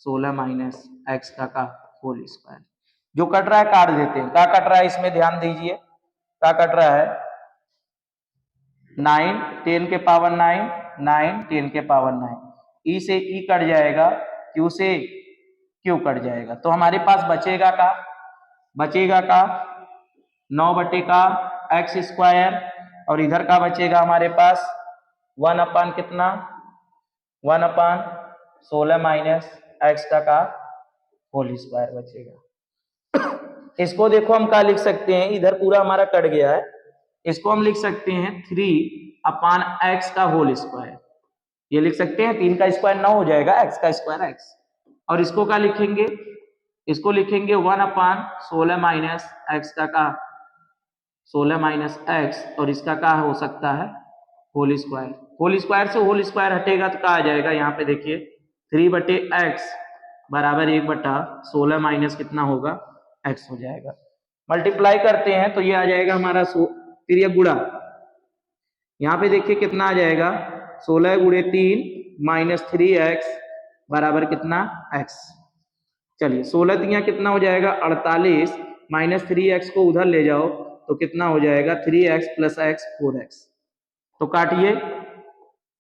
16 माइनस x का होल स्क्वायर। जो कट रहा है काट देते हैं, क्या कट रहा है इसमें ध्यान दीजिए, क्या कट रहा है 9 10 के पावर 9, 9 10 के पावर 9, ई से ई कट जाएगा, क्यू से क्यू कट जाएगा, तो हमारे पास बचेगा का 9 बटे का एक्स स्क्वायर, और इधर का बचेगा हमारे पास 1 कितना 1/16 माइनस एक्स का होल स्क्वायर बचेगा। इसको देखो हम क्या लिख सकते हैं, इधर पूरा हमारा कट गया है, इसको हम लिख सकते हैं 3/x का होल स्क्वायर, ये लिख सकते हैं 3 का स्क्वायर 9 हो जाएगा, x का स्क्वायर x, और इसको क्या लिखेंगे, इसको लिखेंगे 1/16 माइनस एक्स का 16 माइनस एक्स, और इसका क्या हो सकता है होल स्क्वायर। होल स्क्वायर से होल स्क्वायर हटेगा तो क्या आ जाएगा, यहाँ पे देखिए 3/x बराबर 1/16 माइनस कितना होगा x हो जाएगा। मल्टीप्लाई करते हैं तो ये आ जाएगा हमारा फिर ये गुणा, यहाँ पे देखिए कितना आ जाएगा 16 गुणे 3 माइनस 3x बराबर कितना x। चलिए 16 तियां कितना हो जाएगा 48 माइनस 3x को उधर ले जाओ तो कितना हो जाएगा 3x प्लस x 4x। तो काटिए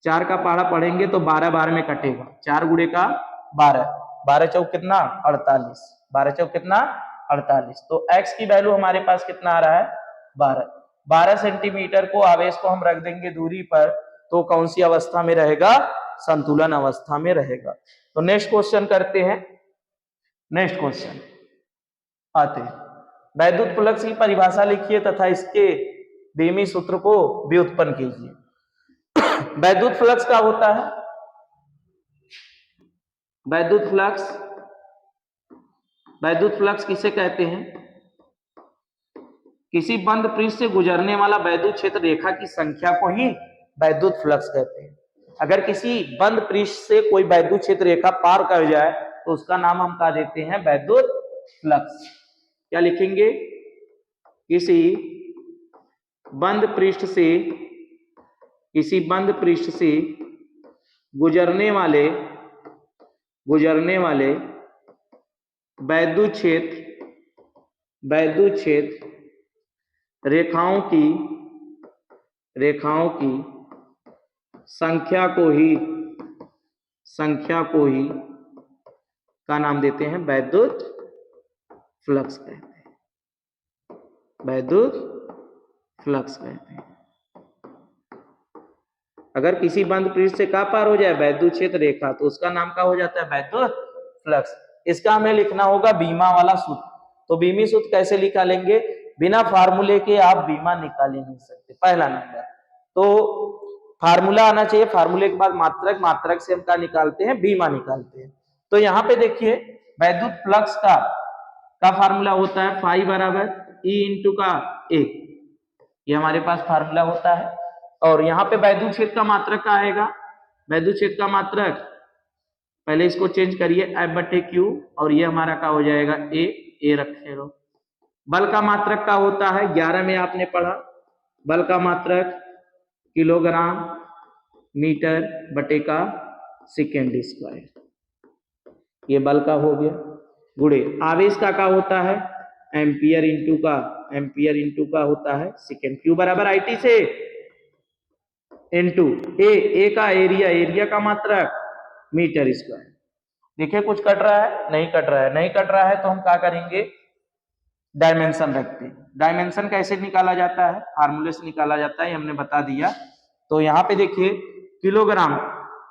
4 का पहाड़ा पढ़ेंगे तो 12 12 में कटेगा 4 गुणे का 12 12 चौक कितना 48 12 चौक कितना 48। तो x की वैल्यू हमारे पास कितना आ रहा है 12 12 सेंटीमीटर को आवेश को हम रख देंगे दूरी पर तो कौन सी अवस्था में रहेगा संतुलन अवस्था में रहेगा। तो नेक्स्ट क्वेश्चन करते हैं। नेक्स्ट क्वेश्चन आते हैं वैद्युत फ्लक्स की परिभाषा लिखिए तथा इसके बीमी सूत्र को व्युत्पन्न कीजिए। वैद्युत फ्लक्स क्या होता है वैद्युत फ्लक्स किसे कहते हैं किसी बंद पृष्ठ से गुजरने वाला वैद्युत क्षेत्र रेखा की संख्या को ही वैद्युत फ्लक्स कहते हैं। अगर किसी बंद पृष्ठ से कोई वैद्युत क्षेत्र रेखा पार कर जाए तो उसका नाम हम कहा देते हैं वैद्युत फ्लक्स। क्या लिखेंगे किसी बंद पृष्ठ से गुजरने वाले वैद्युत क्षेत्र रेखाओं की संख्या को ही का नाम देते हैं वैद्युत फ्लक्स कहते हैं वैद्युत फ्लक्स कहते हैं। अगर किसी बंद पृष्ठ से का पार हो जाए वैद्युत क्षेत्र रेखा तो उसका नाम क्या हो जाता है वैद्युत फ्लक्स। इसका हमें लिखना होगा बीमा वाला सूत्र। तो बीमी सूत्र कैसे निकालेंगे बिना फार्मूले के आप बीमा निकाल ही नहीं सकते। पहला नंबर तो फार्मूला आना चाहिए फार्मूले के बाद मात्रक से हम क्या निकालते हैं बीमा निकालते हैं। तो यहाँ पे देखिए वैद्युत फ्लक्स का फार्मूला होता है फाई बराबर ई इंटू का ए। ये हमारे पास फार्मूला होता है। और यहाँ पे वैद्युत क्षेत्र का मात्रक क्या आएगा वैद्युत क्षेत्र का मात्रक पहले इसको चेंज करिए एफ बटे क्यू और ये हमारा क्या हो जाएगा ए रखे रहो। बल का मात्रक का होता है 11 में आपने पढ़ा बल का मात्रक किलोग्राम मीटर बटे का सेकेंड स्क्वायर। ये बल का हो गया गुणे आवेश का होता है एम्पियर इंटू का होता है सेकेंड क्यू बराबर IT से इंटू ए का एरिया का मात्रक मीटर स्क्वायर। देखिए कुछ कट रहा है नहीं कट रहा है तो हम क्या करेंगे डायमेंशन रखते हैं। डायमेंशन कैसे निकाला जाता है फार्मूले से निकाला जाता है हमने बता दिया। तो यहाँ पे देखिए किलोग्राम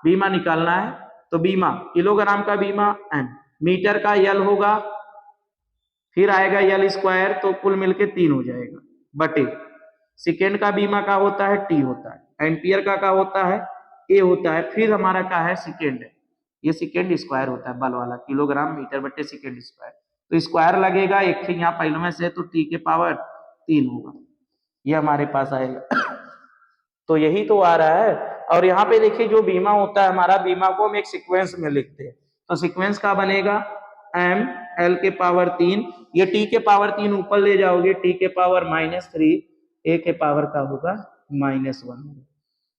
बीमा निकालना है तो बीमा किलोग्राम का बीमा एम मीटर का यल होगा फिर आएगा यल स्क्वायर तो कुल मिलके 3 हो जाएगा बटे सेकेंड का बीमा का होता है टी होता है एम्पियर का होता है ए होता है फिर हमारा क्या है सेकेंड ये सेकेंड स्क्वायर होता है बल वाला किलोग्राम मीटर बटे सेकेंड स्क्वायर। तो स्क्वायर लगेगा एक ही यहाँ पहले में से तो टी के पावर 3 होगा ये हमारे पास आएगा। तो यही तो आ रहा है। और यहाँ पे देखिए जो बीमा होता है हमारा बीमा को हम एक सीक्वेंस में लिखते हैं तो सीक्वेंस का बनेगा एम एल के पावर 3 ये टी के पावर 3 ऊपर ले जाओगे टी के पावर -3 ए के पावर का होगा -1 होगा।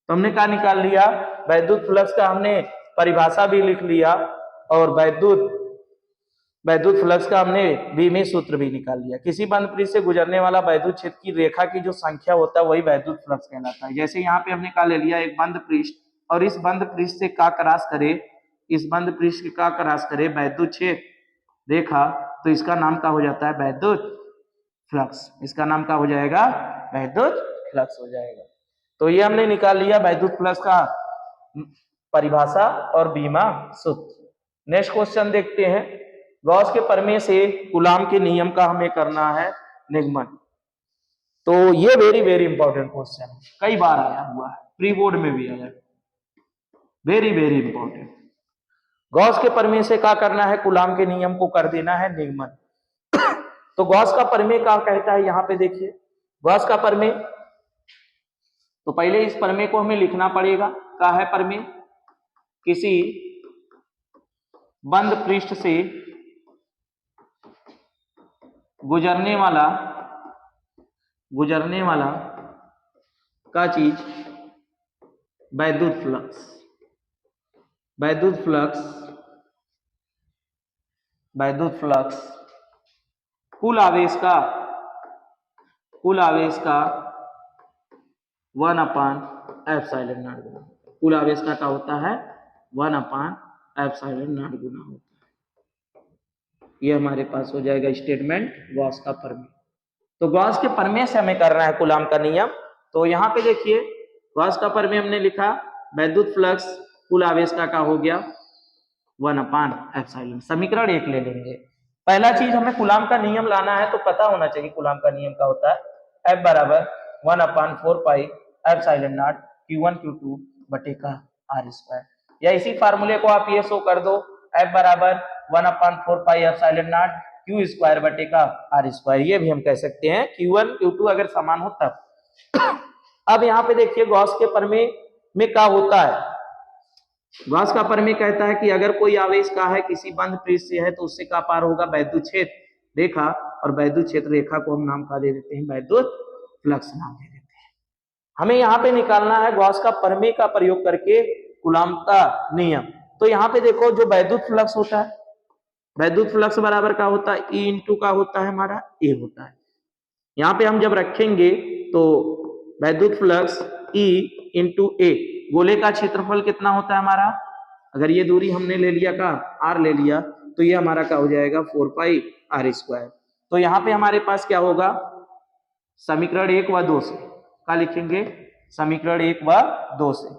तो हमने क्या निकाल लिया वैद्युत फ्लक्स का हमने परिभाषा भी लिख लिया और वैद्युत फ्लक्स का हमने बीमी सूत्र भी निकाल लिया। किसी बंद पृष्ठ से गुजरने वाला वैद्युत क्षेत्र की रेखा की जो संख्या होता है वही वैद्युत फ्लक्स कहलाता है। जैसे यहाँ पे हमने क्या ले लिया एक बंद पृष्ठ और इस बंद पृष्ठ से का क्रॉस करे वैद्युत क्षेत्र रेखा तो इसका नाम क्या हो जाता है वैद्युत फ्लक्स। इसका नाम क्या हो जाएगा वैद्युत फ्लक्स हो जाएगा। तो ये हमने निकाल लिया वैद्युत फ्लक्स का परिभाषा और बीमा सूत्र। नेक्स्ट क्वेश्चन देखते हैं गॉस के प्रमेय से कूलाम के नियम का हमें करना है निगमन। तो ये वेरी इंपॉर्टेंट क्वेश्चन है कई बार आया हुआ है प्री बोर्ड में भी आया वेरी इंपॉर्टेंट। गॉस के प्रमेय से क्या करना है कूलाम के नियम को कर देना है निगमन। तो गॉस का प्रमेय क्या कहता है यहाँ पे देखिए गॉस का प्रमेय तो पहले इस प्रमेय को हमें लिखना पड़ेगा। क्या है प्रमेय किसी बंद पृष्ठ से गुजरने वाला का चीज वैद्युत फ्लक्स, वैद्युत फ्लक्स, वैद्युत फ्लक्स कुल आवेश का, कुल आवेश का 1/ε0 गुना, कुल आवेश का क्या होता है 1/ε0 गुना होता है। ये हमारे पास हो जाएगा स्टेटमेंट गॉस का प्रमेय। तो गॉस के प्रमेय से हमें करना है कूलाम का नियम। तो यहाँ पे देखिए गॉस का प्रमेय हमने लिखा, वैद्युत फ्लक्स कुल आवेश का क्या हो गया 1/ε। समीकरण 1 ले लेंगे। पहला चीज हमें कूलाम का नियम लाना है, तो पता होना चाहिए कूलाम का नियम क्या होता है। F बराबर 1/4πε0 Q1 Q2 बटे का R², या इसी फार्मूले को आप ये शो कर दो, F बराबर 1/4πε0 Q² बटे का R²। ये भी हम कह सकते हैं Q1 Q2 अगर समान हो तब। अब यहाँ पे देखिए गॉस के प्रमेय में क्या होता है। गॉस का प्रमेय कहता है कि अगर कोई आवेश का है किसी बंद पृष्ठ से है तो उससे का पार होगा वैद्युत क्षेत्र रेखा, और वैद्युत क्षेत्र रेखा को हम नाम का दे देते हैं वैद्युत फ्लक्स नाम दे देते हैं। हमें यहाँ पे निकालना है गॉस का प्रमेय का प्रयोग करके कूलाम का नियम। तो यहाँ पे देखो जो वैद्युत फ्लक्स होता है, वैद्युत फ्लक्स बराबर का होता है E इंटू का होता है हमारा A होता है। यहाँ पे हम जब रखेंगे तो वैद्युत फ्लक्स E इंटू A, गोले का क्षेत्रफल कितना होता है हमारा, अगर ये दूरी हमने ले लिया का R ले लिया तो ये हमारा क्या हो जाएगा 4πr²। तो यहाँ पे हमारे पास क्या होगा, समीकरण 1 व 2 से क्या लिखेंगे, समीकरण 1 व 2 से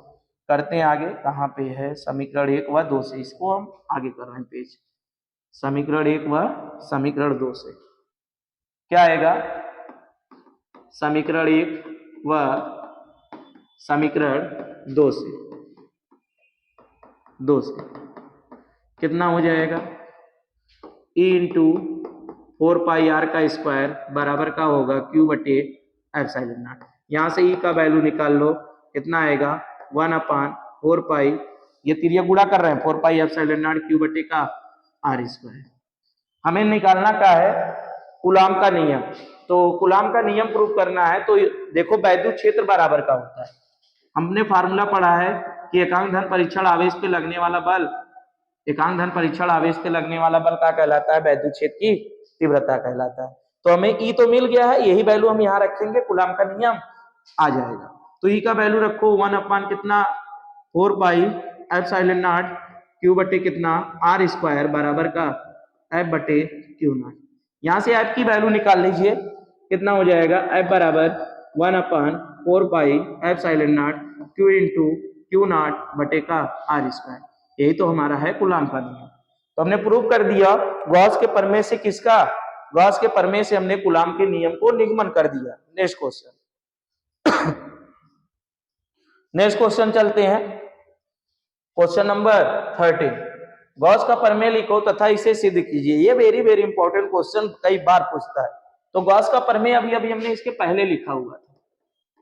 करते हैं आगे। कहाँ पे है समीकरण 1 व 2 से, इसको हम आगे कर रहे हैं पेज। समीकरण 1 व समीकरण 2 से क्या आएगा, समीकरण 1 व समीकरण 2 से कितना हो जाएगा, E इंटू 4πr² बराबर का होगा Q बटे ε0। यहाँ से E का वैल्यू निकाल लो, कितना आएगा 1/4π, ये तिरिया गुणा कर रहे हैं 4πε0 Q बटे का R²। हमें निकालना क्या है कूलाम का नियम। तो कूलाम का नियम प्रूव करना है तो देखो वैद्युत क्षेत्र बराबर का होता है, हमने फार्मूला पढ़ा है कि एकांक धन परीक्षण आवेश पे लगने वाला बल, एकांक धन परीक्षण आवेश पे लगने वाला बल क्या कहलाता है, वैद्युत क्षेत्र की तीव्रता कहलाता है। तो हमें E तो मिल गया है, यही वैल्यू हम यहाँ रखेंगे, कूलाम का नियम आ जाएगा। तो E का वैल्यू रखो 1/ कितना 4πε0 Q बटे कितना R² बराबर का F बटे Q0। यहाँ से F की वैल्यू निकाल लीजिए, कितना हो जाएगा F बराबर 1/4πε0 Q इंटू Q0 बटे का R²। यही तो हमारा है कूलाम का नियम। तो हमने प्रूव कर दिया गॉस के प्रमेय से, किसका, गॉस के प्रमेय से हमने कूलाम के नियम को निगमन कर दिया। नेक्स्ट क्वेश्चन, नेक्स्ट क्वेश्चन चलते हैं। क्वेश्चन नंबर 13, गॉस का प्रमेय लिखो तथा इसे सिद्ध कीजिए। ये वेरी वेरी इंपॉर्टेंट क्वेश्चन कई बार पूछता है। तो गॉस का प्रमेय अभी अभी हमने इसके पहले लिखा हुआ था।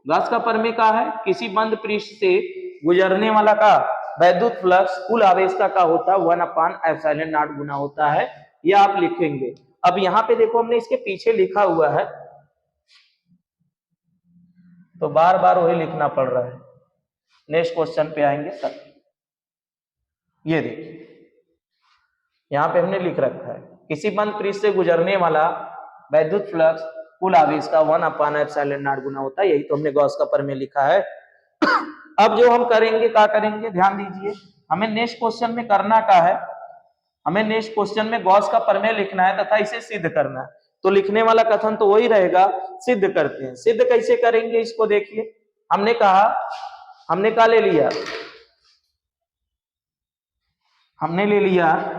गॉस का प्रमेय क्या है, किसी बंद पृष्ठ से गुजरने वाला का वैद्युत फ्लक्स कुल आवेश का क्या होता है 1/ε0 गुना होता है, यह आप लिखेंगे। अब यहाँ पे देखो हमने इसके पीछे लिखा हुआ है तो बार बार वही लिखना पड़ रहा है। नेक्स्ट क्वेश्चन पे आएंगे तब। ये देखिए यहाँ पे हमने लिख रखा है किसी बंद पृष्ठ से गुजरने वाला वैद्युत फ्लक्स कुल आवेश का 1/ε0 गुना होता है, यही तो हमने गॉस का प्रमेय लिखा है। अब जो हम करेंगे क्या करेंगे, ध्यान दीजिए, हमें नेक्स्ट क्वेश्चन में करना क्या है, हमें नेक्स्ट क्वेश्चन में गॉस का प्रमेय लिखना है तथा इसे सिद्ध करना है। तो लिखने वाला कथन तो वही रहेगा, सिद्ध करते हैं। सिद्ध कैसे करेंगे इसको देखिए, हमने कहा, हमने क्या ले लिया, हमने ले लिया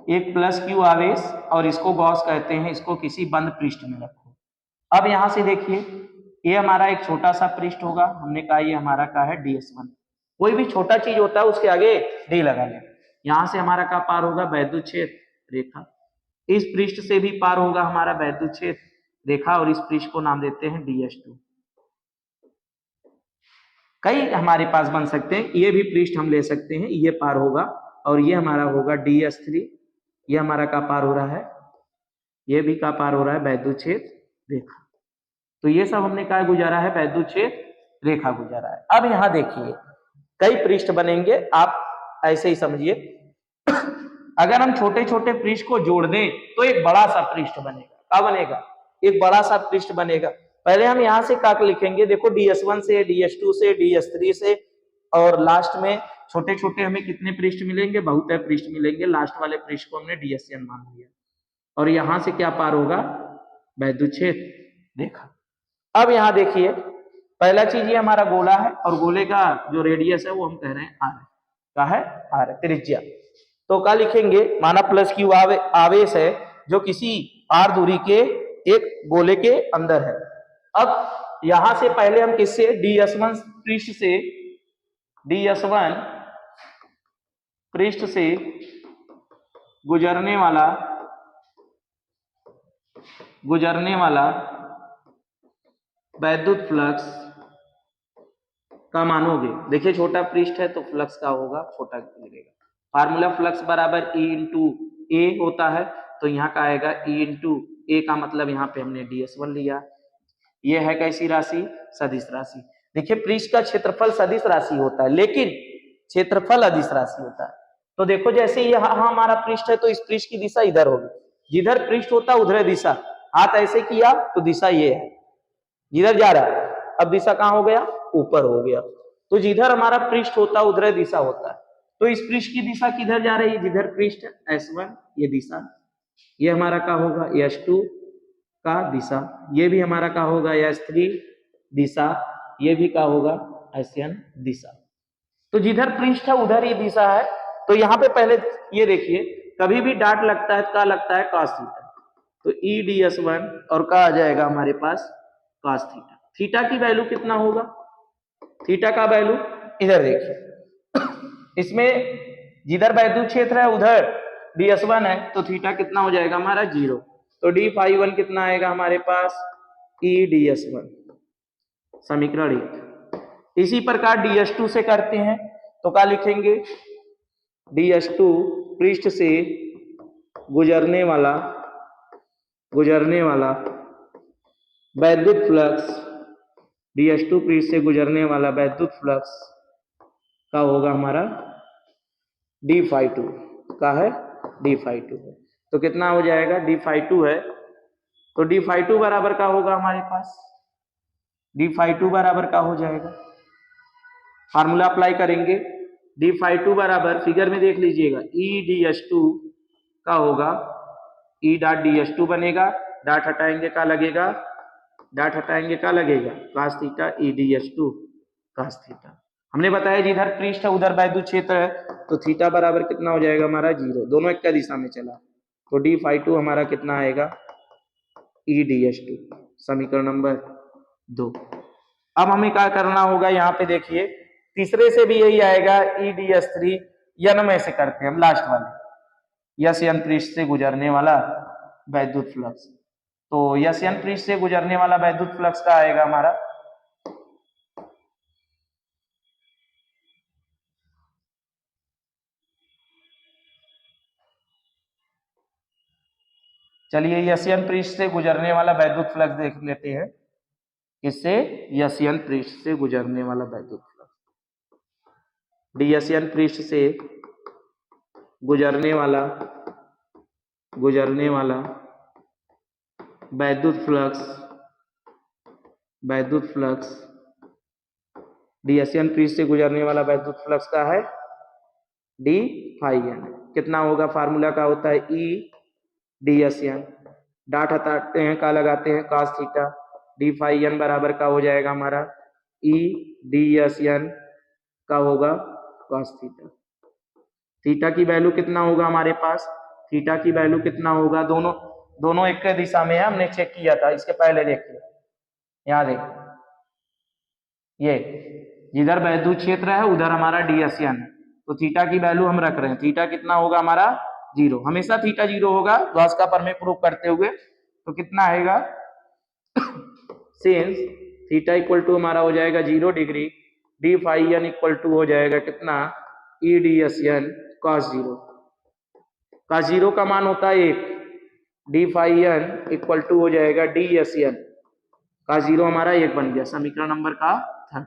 एक प्लस Q आवेश और इसको गॉस कहते हैं, इसको किसी बंद पृष्ठ में रखो। अब यहां से देखिए ये हमारा एक छोटा सा पृष्ठ होगा, हमने कहा ये हमारा क्या है DS1। कोई भी छोटा चीज होता है उसके आगे D लगा ले। यहां से हमारा क्या पार होगा वैद्युत क्षेत्र रेखा, इस पृष्ठ से भी पार होगा हमारा वैद्युत क्षेत्र रेखा और इस पृष्ठ को नाम देते हैं DS2। कई हमारे पास बन सकते हैं, ये भी पृष्ठ हम ले सकते हैं, ये पार होगा और ये हमारा होगा DS3। ये हमारा का पार हो रहा है, ये भी का पार हो रहा है वैद्युत क्षेत्र रेखा। तो ये सब हमने क्या गुजारा है, वैद्युत क्षेत्र रेखा गुजारा है। अब यहाँ देखिए कई पृष्ठ बनेंगे, आप ऐसे ही समझिए। अगर हम छोटे छोटे पृष्ठ को जोड़ दें तो एक बड़ा सा पृष्ठ बनेगा। क्या बनेगा? एक बड़ा सा पृष्ठ बनेगा। पहले हम यहाँ से क्या लिखेंगे, देखो ds1 से ds2 से ds3 से, और लास्ट में छोटे छोटे हमें कितने पृष्ठ मिलेंगे, बहुत पृष्ठ मिलेंगे। लास्ट वाले पृष्ठ को हमने dsn मान लिया, और यहां से क्या पार होगा, वैद्युत क्षेत्र रेखा। अब यहाँ देखिए पहला चीज ये हमारा गोला है, और गोले का जो रेडियस है वो हम कह रहे हैं r, क्या है, r त्रिज्या। तो क्या लिखेंगे, माना प्लस क्यू आवेश है जो किसी r दूरी के एक गोले के अंदर है। अब यहां से पहले हम किससे, ds1 पृष्ठ से, ds1 पृष्ठ से गुजरने वाला वैद्युत फ्लक्स का मानोगे। देखिए छोटा पृष्ठ है तो फ्लक्स का होगा छोटा लगेगा। फार्मूला फ्लक्स बराबर E इंटू ए होता है, तो यहाँ का आएगा E इंटू ए का मतलब यहाँ पे हमने ds1 लिया। ये है कैसी राशि, सदिश राशि। देखिए पृष्ठ का क्षेत्रफल सदिश राशि होता है, लेकिन क्षेत्रफल अदिश राशि होता है। तो देखो जैसे ये हमारा पृष्ठ है तो इस पृष्ठ की दिशा इधर होगी, जिधर पृष्ठ होता है उधर दिशा। हाथ ऐसे किया तो दिशा ये है, जिधर जा रहा है। अब दिशा कहाँ हो गया, ऊपर हो गया। तो जिधर हमारा पृष्ठ होता है उधर दिशा होता है। तो इस पृष्ठ की दिशा किधर जा रही है, जिधर पृष्ठ S1, ये दिशा, ये हमारा क्या होगा S2 का दिशा, ये भी हमारा क्या होगा S3 दिशा, ये भी क्या होगा SN दिशा। तो जिधर पृष्ठ है उधर ही दिशा है। तो यहाँ पे पहले ये देखिए कभी भी डाट लगता है, क्या लगता है, cos थीटा। तो E ds1 और क्या आ जाएगा हमारे पास, cos थीटा। थीटा की वैल्यू कितना होगा, थीटा का वैल्यू इधर देखिए, इसमें जिधर वैद्युत क्षेत्र है उधर ds1 है, तो थीटा कितना हो जाएगा हमारा 0। तो d phi 1 कितना आएगा हमारे पास, E ds1, समीकरण 1। इसी प्रकार ds2 से करते हैं तो क्या लिखेंगे, ds2 पृष्ठ से गुजरने वाला वैद्युत फ्लक्स, ds2 पृष्ठ से गुजरने वाला वैद्युत फ्लक्स का होगा हमारा d phi 2, का है d phi 2 है। तो कितना हो जाएगा, d phi 2 है, तो d phi 2 बराबर का होगा हमारे पास, d phi 2 बराबर का हो जाएगा, फार्मूला अप्लाई करेंगे। d phi 2 बराबर, फिगर में देख लीजिएगा, E ds2 का होगा, E डॉट ds2 बनेगा, डाट हटाएंगे क्या लगेगा, डाट हटाएंगे क्या लगेगा, cos theta E ds2 cos theta. हमने बताया जिधर पृष्ठ है उधर वैद्युत क्षेत्र है, तो थीटा बराबर कितना हो जाएगा हमारा 0, दोनों एक दिशा में चला। तो d phi 2 हमारा कितना आएगा, E ds2, समीकरण नंबर 2। अब हमें क्या करना होगा, यहाँ पे देखिए तीसरे से भी यही आएगा, E ds3 n में से करते हैं हम, लास्ट वाले यस n पृष्ठ से गुजरने वाला वैद्युत फ्लक्स। तो यस n पृष्ठ से गुजरने वाला वैद्युत फ्लक्स का आएगा हमारा, चलिए यस n पृष्ठ से गुजरने वाला वैद्युत फ्लक्स देख लेते हैं। किससे, यस n पृष्ठ से गुजरने वाला वैद्युत फ्लक्स, dsn पृष्ठ से गुजरने वाला वैद्युत फ्लक्स, dsn पृष्ठ से गुजरने वाला वैद्युत फ्लक्स का है d phi n। कितना होगा, फार्मूला का होता है E dsn, डाट हटाते हैं क्या लगाते हैं, cos theta, d phi n बराबर का हो जाएगा हमारा E dsn का होगा cos थीटा। थीटा की वैल्यू कितना होगा हमारे पास, थीटा की वैल्यू कितना होगा, दोनों एक दिशा में है, हमने चेक किया था इसके पहले। देखिए यहाँ देखिए, ये जिधर वैद्युत क्षेत्र है उधर हमारा dsn है, तो थीटा की वैल्यू हम रख रहे हैं, थीटा कितना होगा हमारा 0, हमेशा थीटा 0 होगा गॉस का प्रमेय प्रूव करते हुए। तो कितना आएगा, सिंस थीटा इक्वल टू हमारा हो जाएगा 0 degree, d phi n equal to हो जाएगा कितना, E dsn cos 0, cos 0 का मान होता है 1, d phi n equal to हो जाएगा dsn का 0 हमारा 1 बन गया, समीकरण नंबर का थर्ड।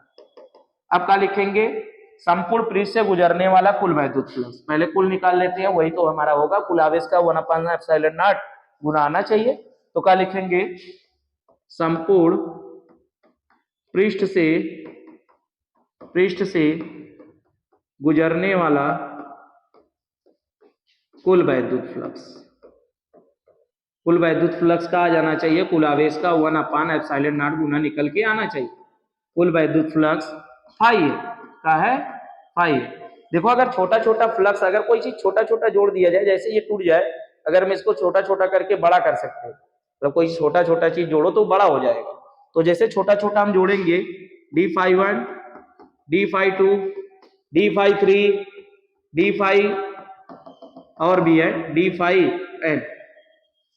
अब क्या लिखेंगे, संपूर्ण पृष्ठ से गुजरने वाला कुल वैद्युत फ्लक्स, पहले कुल निकाल लेते हैं, वही तो हमारा होगा कुल आवेश का 1/ε0 गुना आना चाहिए। तो क्या लिखेंगे, संपूर्ण पृष्ठ से गुजरने वाला कुल वैद्युत फ्लक्स, कुल वैद्युत फ्लक्स का आ जाना चाहिए कुल आवेश का 1/ε0 गुना निकल के आना चाहिए। कुल वैद्युत फ्लक्स फाई है, क्या है, फाई है। देखो अगर छोटा छोटा फ्लक्स, अगर कोई चीज छोटा छोटा जोड़ दिया जाए, जैसे ये टूट जाए, अगर हम इसको छोटा छोटा करके बड़ा कर सकते हैं, मतलब कोई छोटा छोटा चीज जोड़ो तो बड़ा हो जाएगा। तो जैसे छोटा छोटा हम जोड़ेंगे, d∅1, d∅2, d∅3, d∅, और भी है d∅n,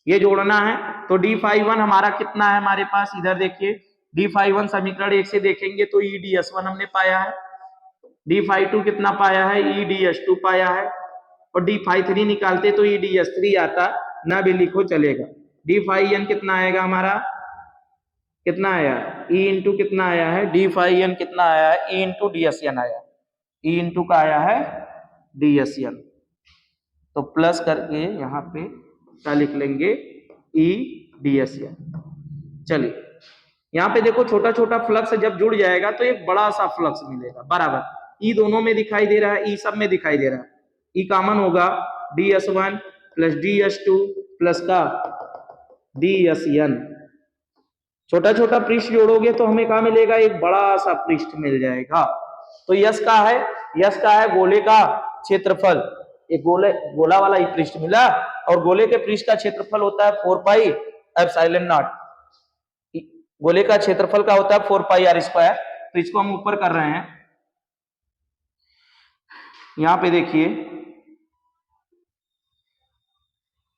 ये जोड़ना है। तो d∅1 हमारा कितना है हमारे पास, इधर देखिए, d∅1 समीकरण 1 से देखेंगे तो EDS1 हमने पाया है, d∅2 कितना पाया है, EDS2 पाया है, और d∅3 निकालते तो EDS3 आता, ना भी लिखो चलेगा। d∅n कितना आएगा हमारा, कितना आया, E इंटू कितना आया है, d∅n कितना आया है, E इंटू DSN आया, E इंटू का आया है DSN। तो प्लस करके यहाँ पे क्या लिख लेंगे, EDSN। चलिए यहाँ पे देखो, छोटा छोटा फ्लक्स जब जुड़ जाएगा तो एक बड़ा सा फ्लक्स मिलेगा, बराबर ई दोनों में दिखाई दे रहा है, ई सब में दिखाई दे रहा है, ई कॉमन होगा, DS1 प्लस DS2 प्लस का DSN। छोटा छोटा पृष्ठ जोड़ोगे तो हमें क्या मिलेगा, एक बड़ा सा पृष्ठ मिल जाएगा। तो यस का है, यस का है गोले का क्षेत्रफल, एक गोला वाला ही पृष्ठ मिला, और गोले के पृष्ठ का क्षेत्रफल होता है 4πε0। गोले का क्षेत्रफल का होता है 4πr²। तो इसको हम ऊपर कर रहे हैं, यहां पे देखिए,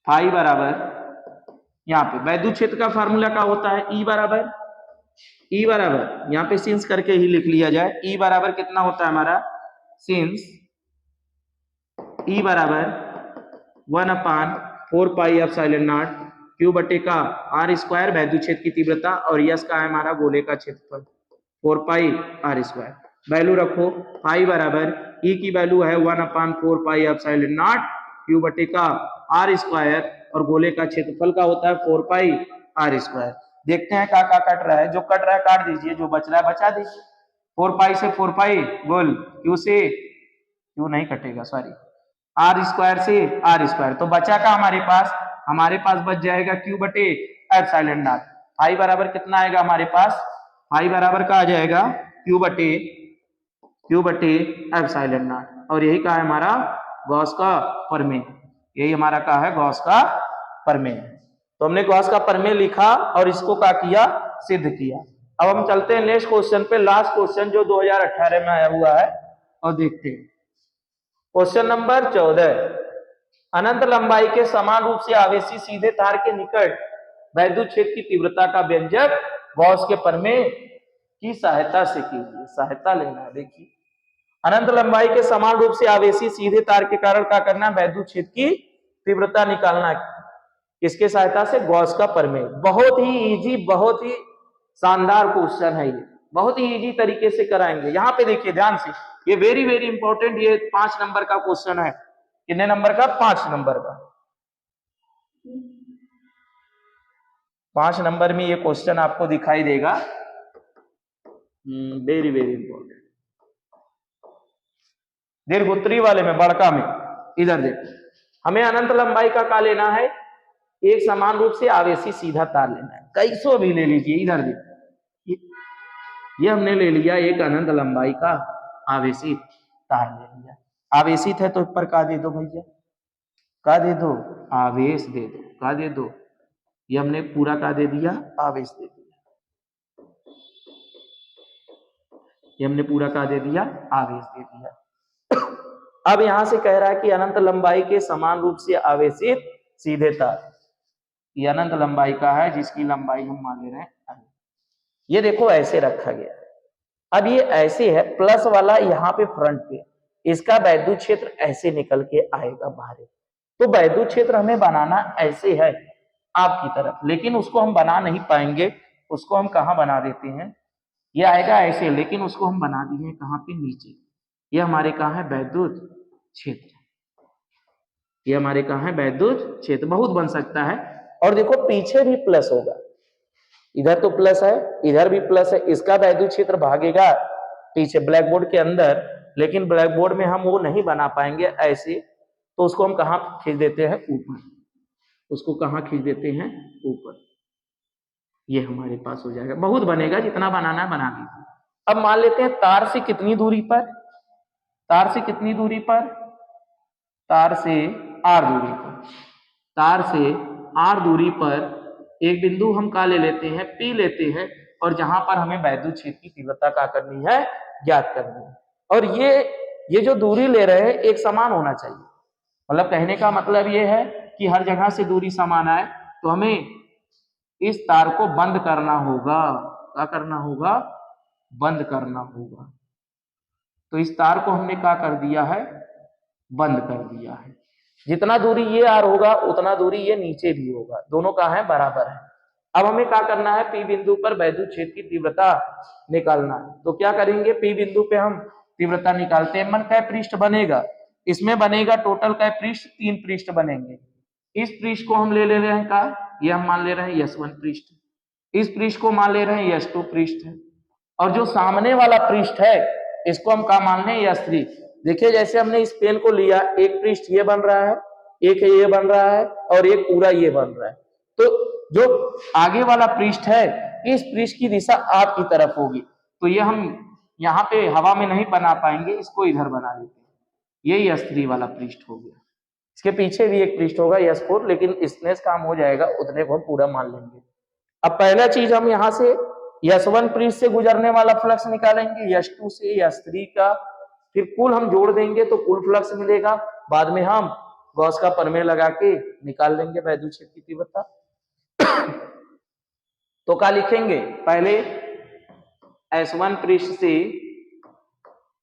फाई बराबर, यहाँ पे वैद्युत क्षेत्र का फार्मूला क्या होता है, E बराबर, यहाँ पे सिंस करके ही लिख लिया जाए, E बराबर कितना होता है हमारा, सिंस E बराबर 1/4πε0 Q बटे का r² वैद्युत क्षेत्र की तीव्रता, और यस का है हमारा गोले का क्षेत्रफल 4πr²। वैल्यू रखो, फाई बराबर E की वैल्यू है 1/4πε0 Q बटे का r², और गोले का क्षेत्रफल का होता है 4πr²। देखते हैं क्या कट रहा है, जो कट रहा है काट दीजिए, जो बच रहा है बचा दीजिए। 4π से 4π बोल, Q से Q नहीं कटेगा, सॉरी, r² से r², तो बचा का हमारे पास बच जाएगा Q बटे ε0। फाई बराबर कितना आएगा हमारे पास, फाई बराबर का आ जाएगा Q बटे ε0, और यही का है हमारा गॉस का प्रमेय, यही हमारा का है गॉस का प्रमेय। तो हमने गॉस का प्रमेय लिखा और इसको क्या किया, सिद्ध किया। अब हम चलते हैं नेक्स्ट क्वेश्चन पे, लास्ट क्वेश्चन जो 2018 में आया हुआ है, और देखते हैं क्वेश्चन नंबर 14। अनंत लंबाई के समान रूप से आवेशी सीधे तार के निकट वैद्युत क्षेत्र की तीव्रता का व्यंजक गॉस के प्रमेय की सहायता से कीजिए। सहायता लेना है, देखिए अनंत लंबाई के समान रूप से आवेशी सीधे तार के कारण क्या करना, वैद्युत क्षेत्र की तीव्रता निकालना, किसके सहायता से, गॉस का प्रमेय। बहुत ही इजी, बहुत ही शानदार क्वेश्चन है, ये बहुत ही इजी तरीके से कराएंगे। यहाँ पे देखिए ध्यान से, ये वेरी वेरी इंपॉर्टेंट, ये 5 नंबर का क्वेश्चन है। कितने नंबर का, 5 नंबर का। 5 नंबर में ये क्वेश्चन आपको दिखाई देगा, वेरी वेरी इंपॉर्टेंट। दीर्घोत्तरी वाले में, बड़का में, इधर देखो, हमें अनंत लंबाई का क्या लेना है, एक समान रूप से आवेशी सीधा तार लेना है, कैसो भी ले लीजिए। इधर देखो, ये हमने ले लिया एक अनंत लंबाई का आवेशित तार ले लिया। आवेशित है तो ऊपर का दे दो भैया, का दे दो, आवेश दे दो, का दे दो, ये हमने पूरा का दे दिया, आवेश दे दिया, ये हमने पूरा का दे दिया, आवेश दे दिया। अब यहां से कह रहा है कि अनंत लंबाई के समान रूप से आवेशित सीधे तार, ये अनंत लंबाई का है जिसकी लंबाई हम मान ले रहे हैं। ये देखो ऐसे रखा गया है, अब ये ऐसे है, प्लस वाला यहाँ पे फ्रंट पे, इसका वैद्युत क्षेत्र ऐसे निकल के आएगा बाहर। तो वैद्युत क्षेत्र हमें बनाना ऐसे है आपकी तरफ, लेकिन उसको हम बना नहीं पाएंगे, उसको हम कहाँ बना देते हैं, ये आएगा ऐसे, लेकिन उसको हम बना दिए हैं कहाँ पे, नीचे। ये हमारे कहाँ है, वैद्युत क्षेत्र। ये हमारे कहाँ है, वैद्युत क्षेत्र। बहुत बन सकता है। और देखो पीछे भी प्लस होगा, इधर तो प्लस है, इधर भी प्लस है, इसका वैद्युत क्षेत्र भागेगा पीछे ब्लैक बोर्ड के अंदर, लेकिन ब्लैक बोर्ड में हम वो नहीं बना पाएंगे ऐसे, तो उसको हम कहाँ खींच देते हैं, ऊपर। उसको कहाँ खींच देते हैं, ऊपर। ये हमारे पास हो जाएगा। बहुत बनेगा, जितना बनाना है बना लीजिए। अब मान लेते हैं तार से कितनी दूरी पर, तार से कितनी दूरी पर, तार से आर दूरी पर, तार से आर दूरी पर एक बिंदु हम का ले लेते हैं, पी लेते हैं, और जहां पर हमें वैद्युत क्षेत्र की तीव्रता का करनी है, ज्ञात करनी है। और ये जो दूरी ले रहे हैं एक समान होना चाहिए। मतलब कहने का मतलब ये है कि हर जगह से दूरी समान आए, तो हमें इस तार को बंद करना होगा। क्या करना होगा, बंद करना होगा। तो इस तार को हमने क्या कर दिया है, बंद कर दिया है। जितना दूरी ये आर होगा उतना दूरी ये नीचे भी होगा, दोनों का है बराबर है। अब हमें क्या करना है, पी बिंदु पर वैद्युत क्षेत्र की तीव्रता निकालना है। तो क्या करेंगे, पी बिंदु पे हम तीव्रता निकालते हैं। मन कै पृष्ठ बनेगा, इसमें बनेगा टोटल कै पृष्ठ, 3 पृष्ठ बनेंगे। इस पृष्ठ को हम ले रहे हैं का, ये हम मान ले रहे हैं S1 पृष्ठ, इस पृष्ठ को मान ले रहे हैं S2 पृष्ठ, और जो सामने वाला पृष्ठ है इसको हम क्या मान लें, S3। देखिए जैसे हमने इस पेन को लिया, एक पृष्ठ ये बन रहा है, एक ये बन रहा है, और एक पूरा ये बन रहा है। तो जो आगे वाला पृष्ठ है, इस पृष्ठ की दिशा आपकी तरफ होगी, तो ये हम यहाँ पे हवा में नहीं बना पाएंगे, इसको इधर बना लेते हैं। ये S3 वाला पृष्ठ हो गया। इसके पीछे भी एक पृष्ठ होगा S4, लेकिन इसमें काम हो जाएगा, उतने को हम पूरा मान लेंगे। अब पहला चीज हम यहाँ से S1 पृष्ठ से गुजरने वाला फ्लक्स निकालेंगे, S2 से S3 का, फिर कुल हम जोड़ देंगे तो कुल फ्लक्स मिलेगा। बाद में हम गॉस का प्रमेय लगा के निकाल लेंगे वैद्युत क्षेत्र की तीव्रता। तो क्या लिखेंगे, पहले S1 पृष्ठ से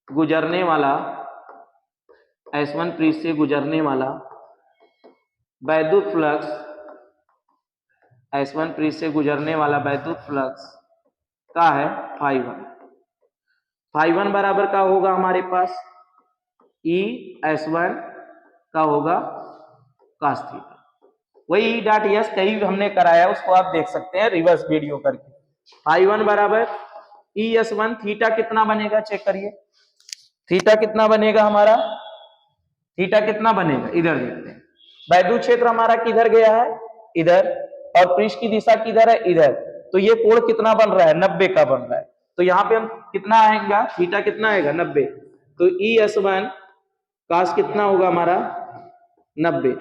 गुजरने वाला, S1 पृष्ठ से गुजरने वाला वैद्युत फ्लक्स, S1 पृष्ठ से गुजरने वाला वैद्युत फ्लक्स का है φ1। φ1 बराबर का होगा हमारे पास E S1 का होगा cos थीटा। वही E डॉट एस कहीं हमने कराया, उसको आप देख सकते हैं रिवर्स वीडियो करके। φ1 बराबर E S1, थीटा कितना बनेगा चेक करिए, थीटा कितना बनेगा हमारा, थीटा कितना बनेगा, इधर देखते हैं। वैद्युत क्षेत्र हमारा किधर गया है, इधर, और पृष्ठ की दिशा किधर है, इधर। तो ये कोण कितना बन रहा है, 90 का बन रहा है। तो यहाँ पे हम कितना आएगा, थीटा कितना आएगा, 90। तो E S1 cos कितना होगा हमारा, 90।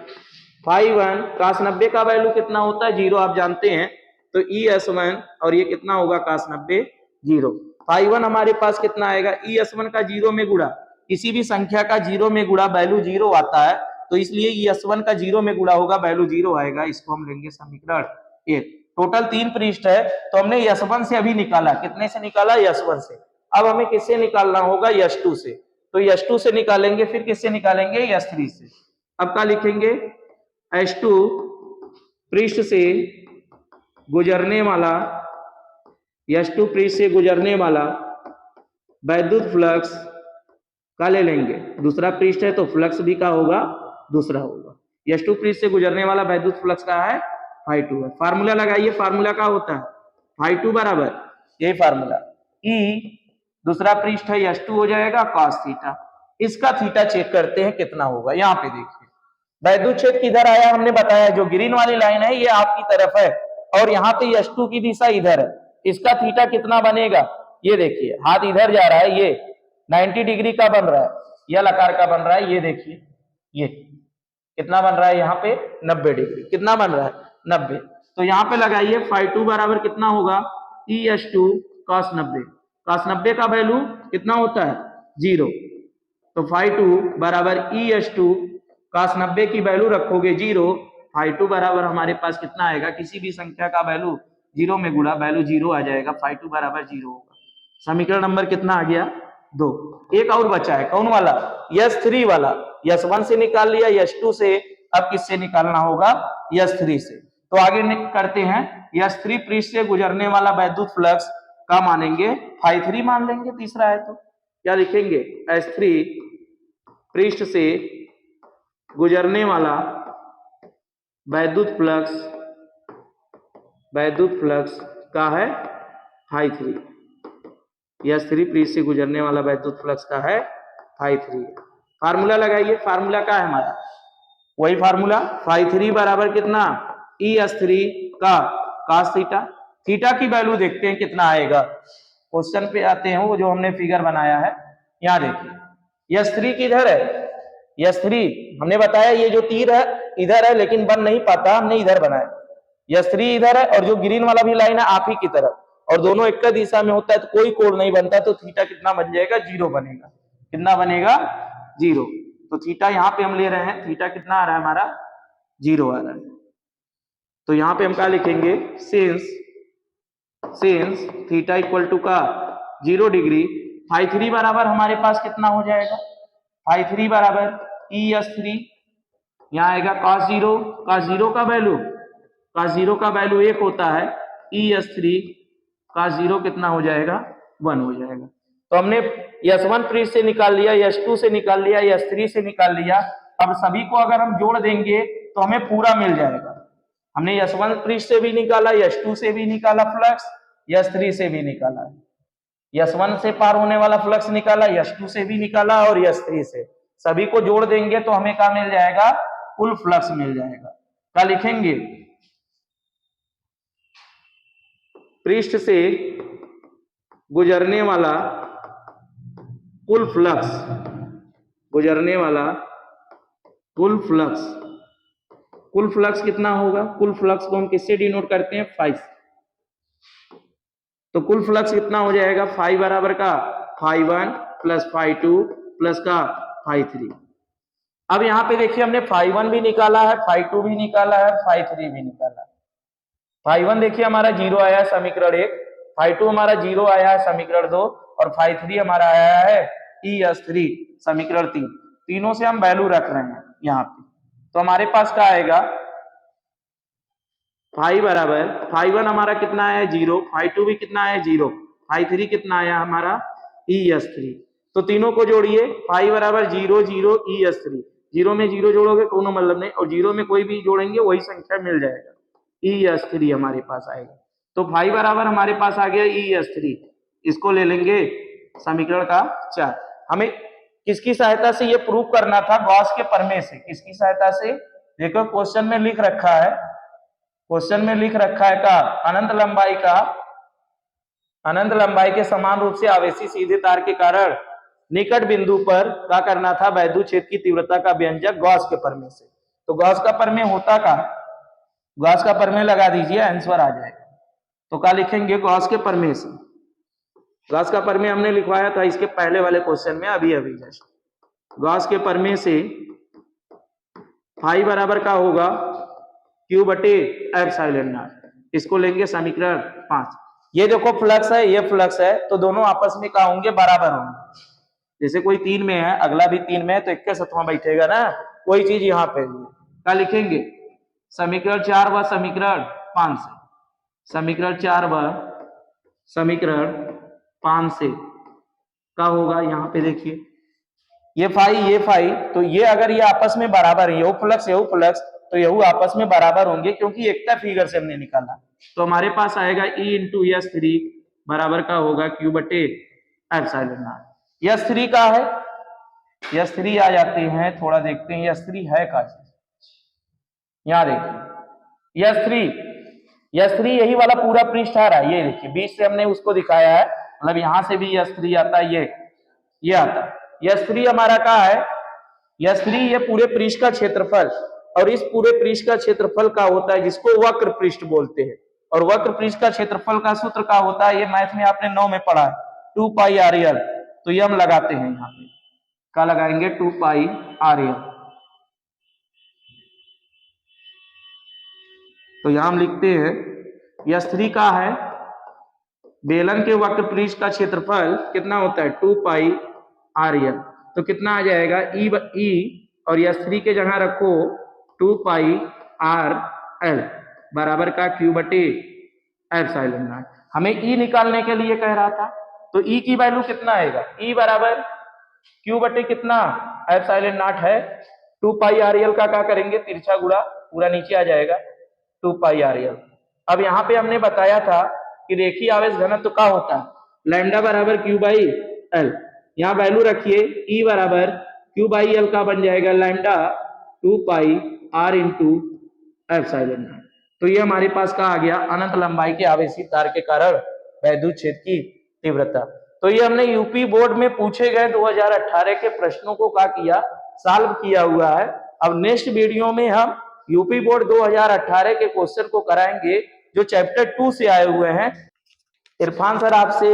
φ1 cos 90 का वैल्यू कितना होता है, 0, आप जानते हैं। तो E S1 और ये कितना होगा, cos 90, 0। φ1 हमारे पास कितना आएगा, E S1 का 0 में गुणा, किसी भी संख्या का 0 में गुणा वैल्यू 0 आता है, तो इसलिए E S1 का 0 में गुणा होगा, वैल्यू 0 आएगा। इसको हम लेंगे समीकरण 1। टोटल 3 पृष्ठ है, तो हमने S1 से अभी निकाला, कितने से निकाला, S1 से। अब हमें किससे निकालना होगा, S2 से। तो S2 से निकालेंगे, फिर किससे निकालेंगे, S3 से। अब क्या लिखेंगे, S2 पृष्ठ से गुजरने वाला, S2 पृष्ठ से गुजरने वाला वैद्युत फ्लक्स का ले लेंगे, दूसरा पृष्ठ है तो फ्लक्स भी का होगा, दूसरा होगा। S2 पृष्ठ से गुजरने वाला वैद्युत फ्लक्स का है φ2 है। फार्मूला लगाइए, फार्मूला का होता है φ2 बराबर, यही फार्मूला, E दूसरा पृष्ठ है S2 हो जाएगा cos थीटा। इसका थीटा चेक करते हैं कितना होगा। यहाँ पे देखिए वैद्युत क्षेत्र किधर आया, हमने बताया जो ग्रीन वाली लाइन है ये आपकी तरफ है, और यहाँ पे S2 की दिशा इधर है। इसका थीटा कितना बनेगा, ये देखिए हाथ इधर जा रहा है, ये 90 डिग्री का बन रहा है, यह आकार का बन रहा है। ये देखिए ये कितना बन रहा है, यहाँ पे 90 डिग्री, कितना बन रहा है, 90। तो यहाँ पे लगाइए φ2 बराबर कितना होगा, E S2 cos 90। cos 90 का वैल्यू कितना होता है, 0। तो φ2 बराबर E S2 cos 90 की वैल्यू रखोगे 0, φ2 बराबर हमारे पास कितना आएगा, किसी भी संख्या का वैल्यू 0 में गुणा वैल्यू 0 आ जाएगा, φ2 बराबर 0 होगा। समीकरण नंबर कितना आ गया, 2। एक और बचा है, कौन वाला, S3 वाला। S1 से निकाल लिया, S2 से, अब किससे निकालना होगा, S3 से। तो आगे करते हैं, S3 पृष्ठ से गुजरने वाला वैद्युत फ्लक्स का मानेंगे φ3 मान लेंगे, तीसरा है तो क्या लिखेंगे, S3 पृष्ठ से गुजरने वाला वैद्युत फ्लक्स का है φ3। S3 पृष्ठ से गुजरने वाला वैद्युत फ्लक्स का है φ3। फार्मूला लगाइए, फार्मूला क्या है हमारा, वही फार्मूला φ3 बराबर कितना, ES3 का cos थीटा। थीटा की वैल्यू देखते हैं कितना आएगा, क्वेश्चन पे आते हैं, वो जो हमने फिगर बनाया है, यहाँ देखिए S3 किधर है, S3 हमने बताया ये जो तीर है इधर है, लेकिन बन नहीं पाता, हमने इधर बनाया, S3 इधर है, और जो ग्रीन वाला भी लाइन है आप ही की तरफ, और दोनों एक दिशा में होता है तो कोई कोण नहीं बनता, तो थीटा कितना बन जाएगा, 0 बनेगा। कितना बनेगा, 0। तो थीटा यहाँ पे हम ले रहे हैं, थीटा कितना आ रहा है हमारा, 0 आ रहा है। तो यहाँ पे हम क्या लिखेंगे, सिंस थीटा इक्वल टू का 0 डिग्री, φ3 बराबर हमारे पास कितना हो जाएगा, φ3 बराबर ES3, यहाँ आएगा cos 0 का वैल्यू 1 होता है, ES3 cos 0 कितना हो जाएगा, 1 हो जाएगा। तो हमने S1 पृष्ठ से निकाल लिया, S2 से निकाल लिया, S3 से निकाल लिया। अब सभी को अगर हम जोड़ देंगे तो हमें पूरा मिल जाएगा। हमने S1 पृष्ठ से भी निकाला, S2 से भी निकाला फ्लक्स, S3 से भी निकाला, S1 से पार होने वाला फ्लक्स निकाला, S2 से भी निकाला और S3 से, सभी को जोड़ देंगे तो हमें क्या मिल जाएगा, कुल फ्लक्स मिल जाएगा। क्या लिखेंगे, पृष्ठ से गुजरने वाला कुल फ्लक्स कितना होगा, कुल फ्लक्स को हम किससे डिनोट करते हैं, फाइ। तो कुल फ्लक्स कितना हो जाएगा, फाइ बराबर का φ1 प्लस φ2 प्लस का φ3। अब यहाँ पे देखिए हमने φ1 भी निकाला है, φ2 भी निकाला है, φ3 भी निकाला है। φ1 देखिए हमारा 0 आया है समीकरण 1, φ2 हमारा 0 आया है समीकरण 2, और φ3 हमारा आया है ES3 समीकरण 3। तीनों से हम वैल्यू रख रहे हैं यहाँ पे, तो हमारे पास क्या आएगा, फाइ बराबर φ1 हमारा कितना है 0, φ2 भी कितना है 0, φ3 कितना आया हमारा ES3। तो तीनों को जोड़िए, फाइ बराबर 0 0 ES3, 0 में 0 जोड़ोगे कोनो मतलब नहीं, और 0 में कोई भी जोड़ेंगे वही संख्या मिल जाएगा, ES3 हमारे पास आएगा। तो फाइ बराबर हमारे पास आ गया ES3, इसको ले लेंगे समीकरण का 4। हमें किसकी सहायता से ये प्रूव करना था, गॉस के प्रमेय से। किसकी सहायता से, देखो क्वेश्चन में लिख रखा है, का अनंत लंबाई के समान रूप से आवेशी सीधे तार के कारण निकट बिंदु पर क्या करना था, वैद्युत क्षेत्र की तीव्रता का व्यंजक गॉस के प्रमेय से। तो गॉस का प्रमेय होता का, गॉस का प्रमेय लगा दीजिए, आंसर आ जाएगा। तो क्या लिखेंगे, गॉस के प्रमेय से। गॉस का प्रमेय हमने लिखवाया था इसके पहले वाले क्वेश्चन में, अभी जस्ट। गॉस के प्रमेय से फाइ बराबर का होगा Q/ε0, इसको लेंगे समीकरण 5। ये देखो फ्लक्स है, ये फ्लक्स है, तो दोनों आपस में क्या होंगे, बराबर होंगे। जैसे कोई 3 में है, अगला भी 3 में है, तो एक के साथ बैठेगा ना, वही चीज यहाँ पे क्या लिखेंगे, समीकरण 4 व समीकरण 5 से, समीकरण 4 व समीकरण 5 से क्या होगा, यहाँ पे देखिए ये फाइ, तो ये अगर ये आपस में बराबर है, यहू फ्लक्स, तो यहू आपस में बराबर होंगे, क्योंकि एकता फिगर से हमने निकाला। तो हमारे पास आएगा E/S3 बराबर का होगा Q/ε0। S3 का है, S3 आ जाते हैं, थोड़ा देखते हैं S3 है का, यहाँ देखिए S3 यही वाला पूरा पृष्ठ आ रहा है, ये देखिए बीच से हमने उसको दिखाया है, मतलब यहाँ से भी S3 आता है, ये आता है। S3 हमारा क्या है, S3 ये पूरे पृष्ठ का क्षेत्रफल, और इस पूरे पृष्ठ का क्षेत्रफल का होता है जिसको वक्र पृष्ठ बोलते हैं, और वक्र पृष्ठ का क्षेत्रफल का सूत्र का होता है, ये मैथ में आपने 9 में पढ़ा है, 2πRL। तो ये हम लगाते हैं, यहाँ पे क्या लगाएंगे, 2πRL। तो यहां हम लिखते हैं S3 का है, बेलन के वक्र पृष्ठ का क्षेत्रफल कितना होता है, 2πRL। तो कितना आ जाएगा, E और S3 के जगह रखो 2πRL, बराबर का Q बटे एप्सिलॉन नॉट। हमें E निकालने के लिए कह रहा था, तो E की वैल्यू कितना आएगा, E बराबर Q बटे कितना एप्सिलॉन नॉट है 2 पाई RL का क्या करेंगे तिरछा गुणा, पूरा नीचे आ जाएगा 2 पाई RL। अब यहाँ पे हमने बताया था कि रेखीय आवेश घनत्व का होता है लैम्डा बराबर Q बाई एल। यहाँ वैल्यू रखिए E बराबर Q बाई एल का बन जाएगा lambda 2 pi R into epsilon not. तो ये हमारे पास का आ गया अनंत लंबाई के आवेशित तार के कारण वैद्युत क्षेत्र की तीव्रता। तो ये हमने यूपी बोर्ड में पूछे गए 2018 के प्रश्नों को क्या किया, सॉल्व किया हुआ है। अब नेक्स्ट वीडियो में हम यूपी बोर्ड 2018 के क्वेश्चन को कराएंगे जो चैप्टर 2 से आए हुए हैं। इरफान सर आपसे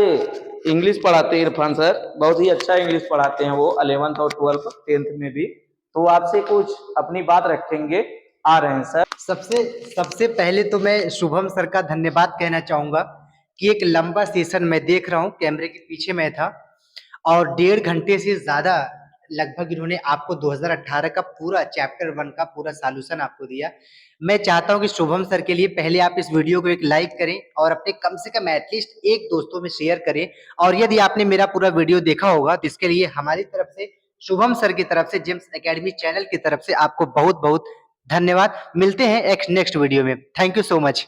इंग्लिश पढ़ाते हैं, इरफान सर बहुत ही अच्छा इंग्लिश पढ़ाते हैं, वो 11th और 12th 10th में भी। तो आपसे कुछ अपनी बात रखेंगे, आ रहे हैं सर। सबसे पहले तो मैं शुभम सर का धन्यवाद कहना चाहूंगा कि एक लंबा सेशन मैं देख रहा हूँ, कैमरे के पीछे मैं था और 1.5 घंटे से ज्यादा लगभग इन्होंने आपको 2018 का पूरा चैप्टर 1 का पूरा सॉल्यूशन आपको दिया। मैं चाहता हूं कि शुभम सर के लिए पहले आप इस वीडियो को एक लाइक करें और अपने कम से कम एटलीस्ट एक दोस्तों में शेयर करें। और यदि आपने मेरा पूरा वीडियो देखा होगा तो इसके लिए हमारी तरफ से, शुभम सर की तरफ से, जेम्स एकेडमी चैनल की तरफ से आपको बहुत बहुत धन्यवाद। मिलते हैं एक नेक्स्ट वीडियो में। Thank you so much.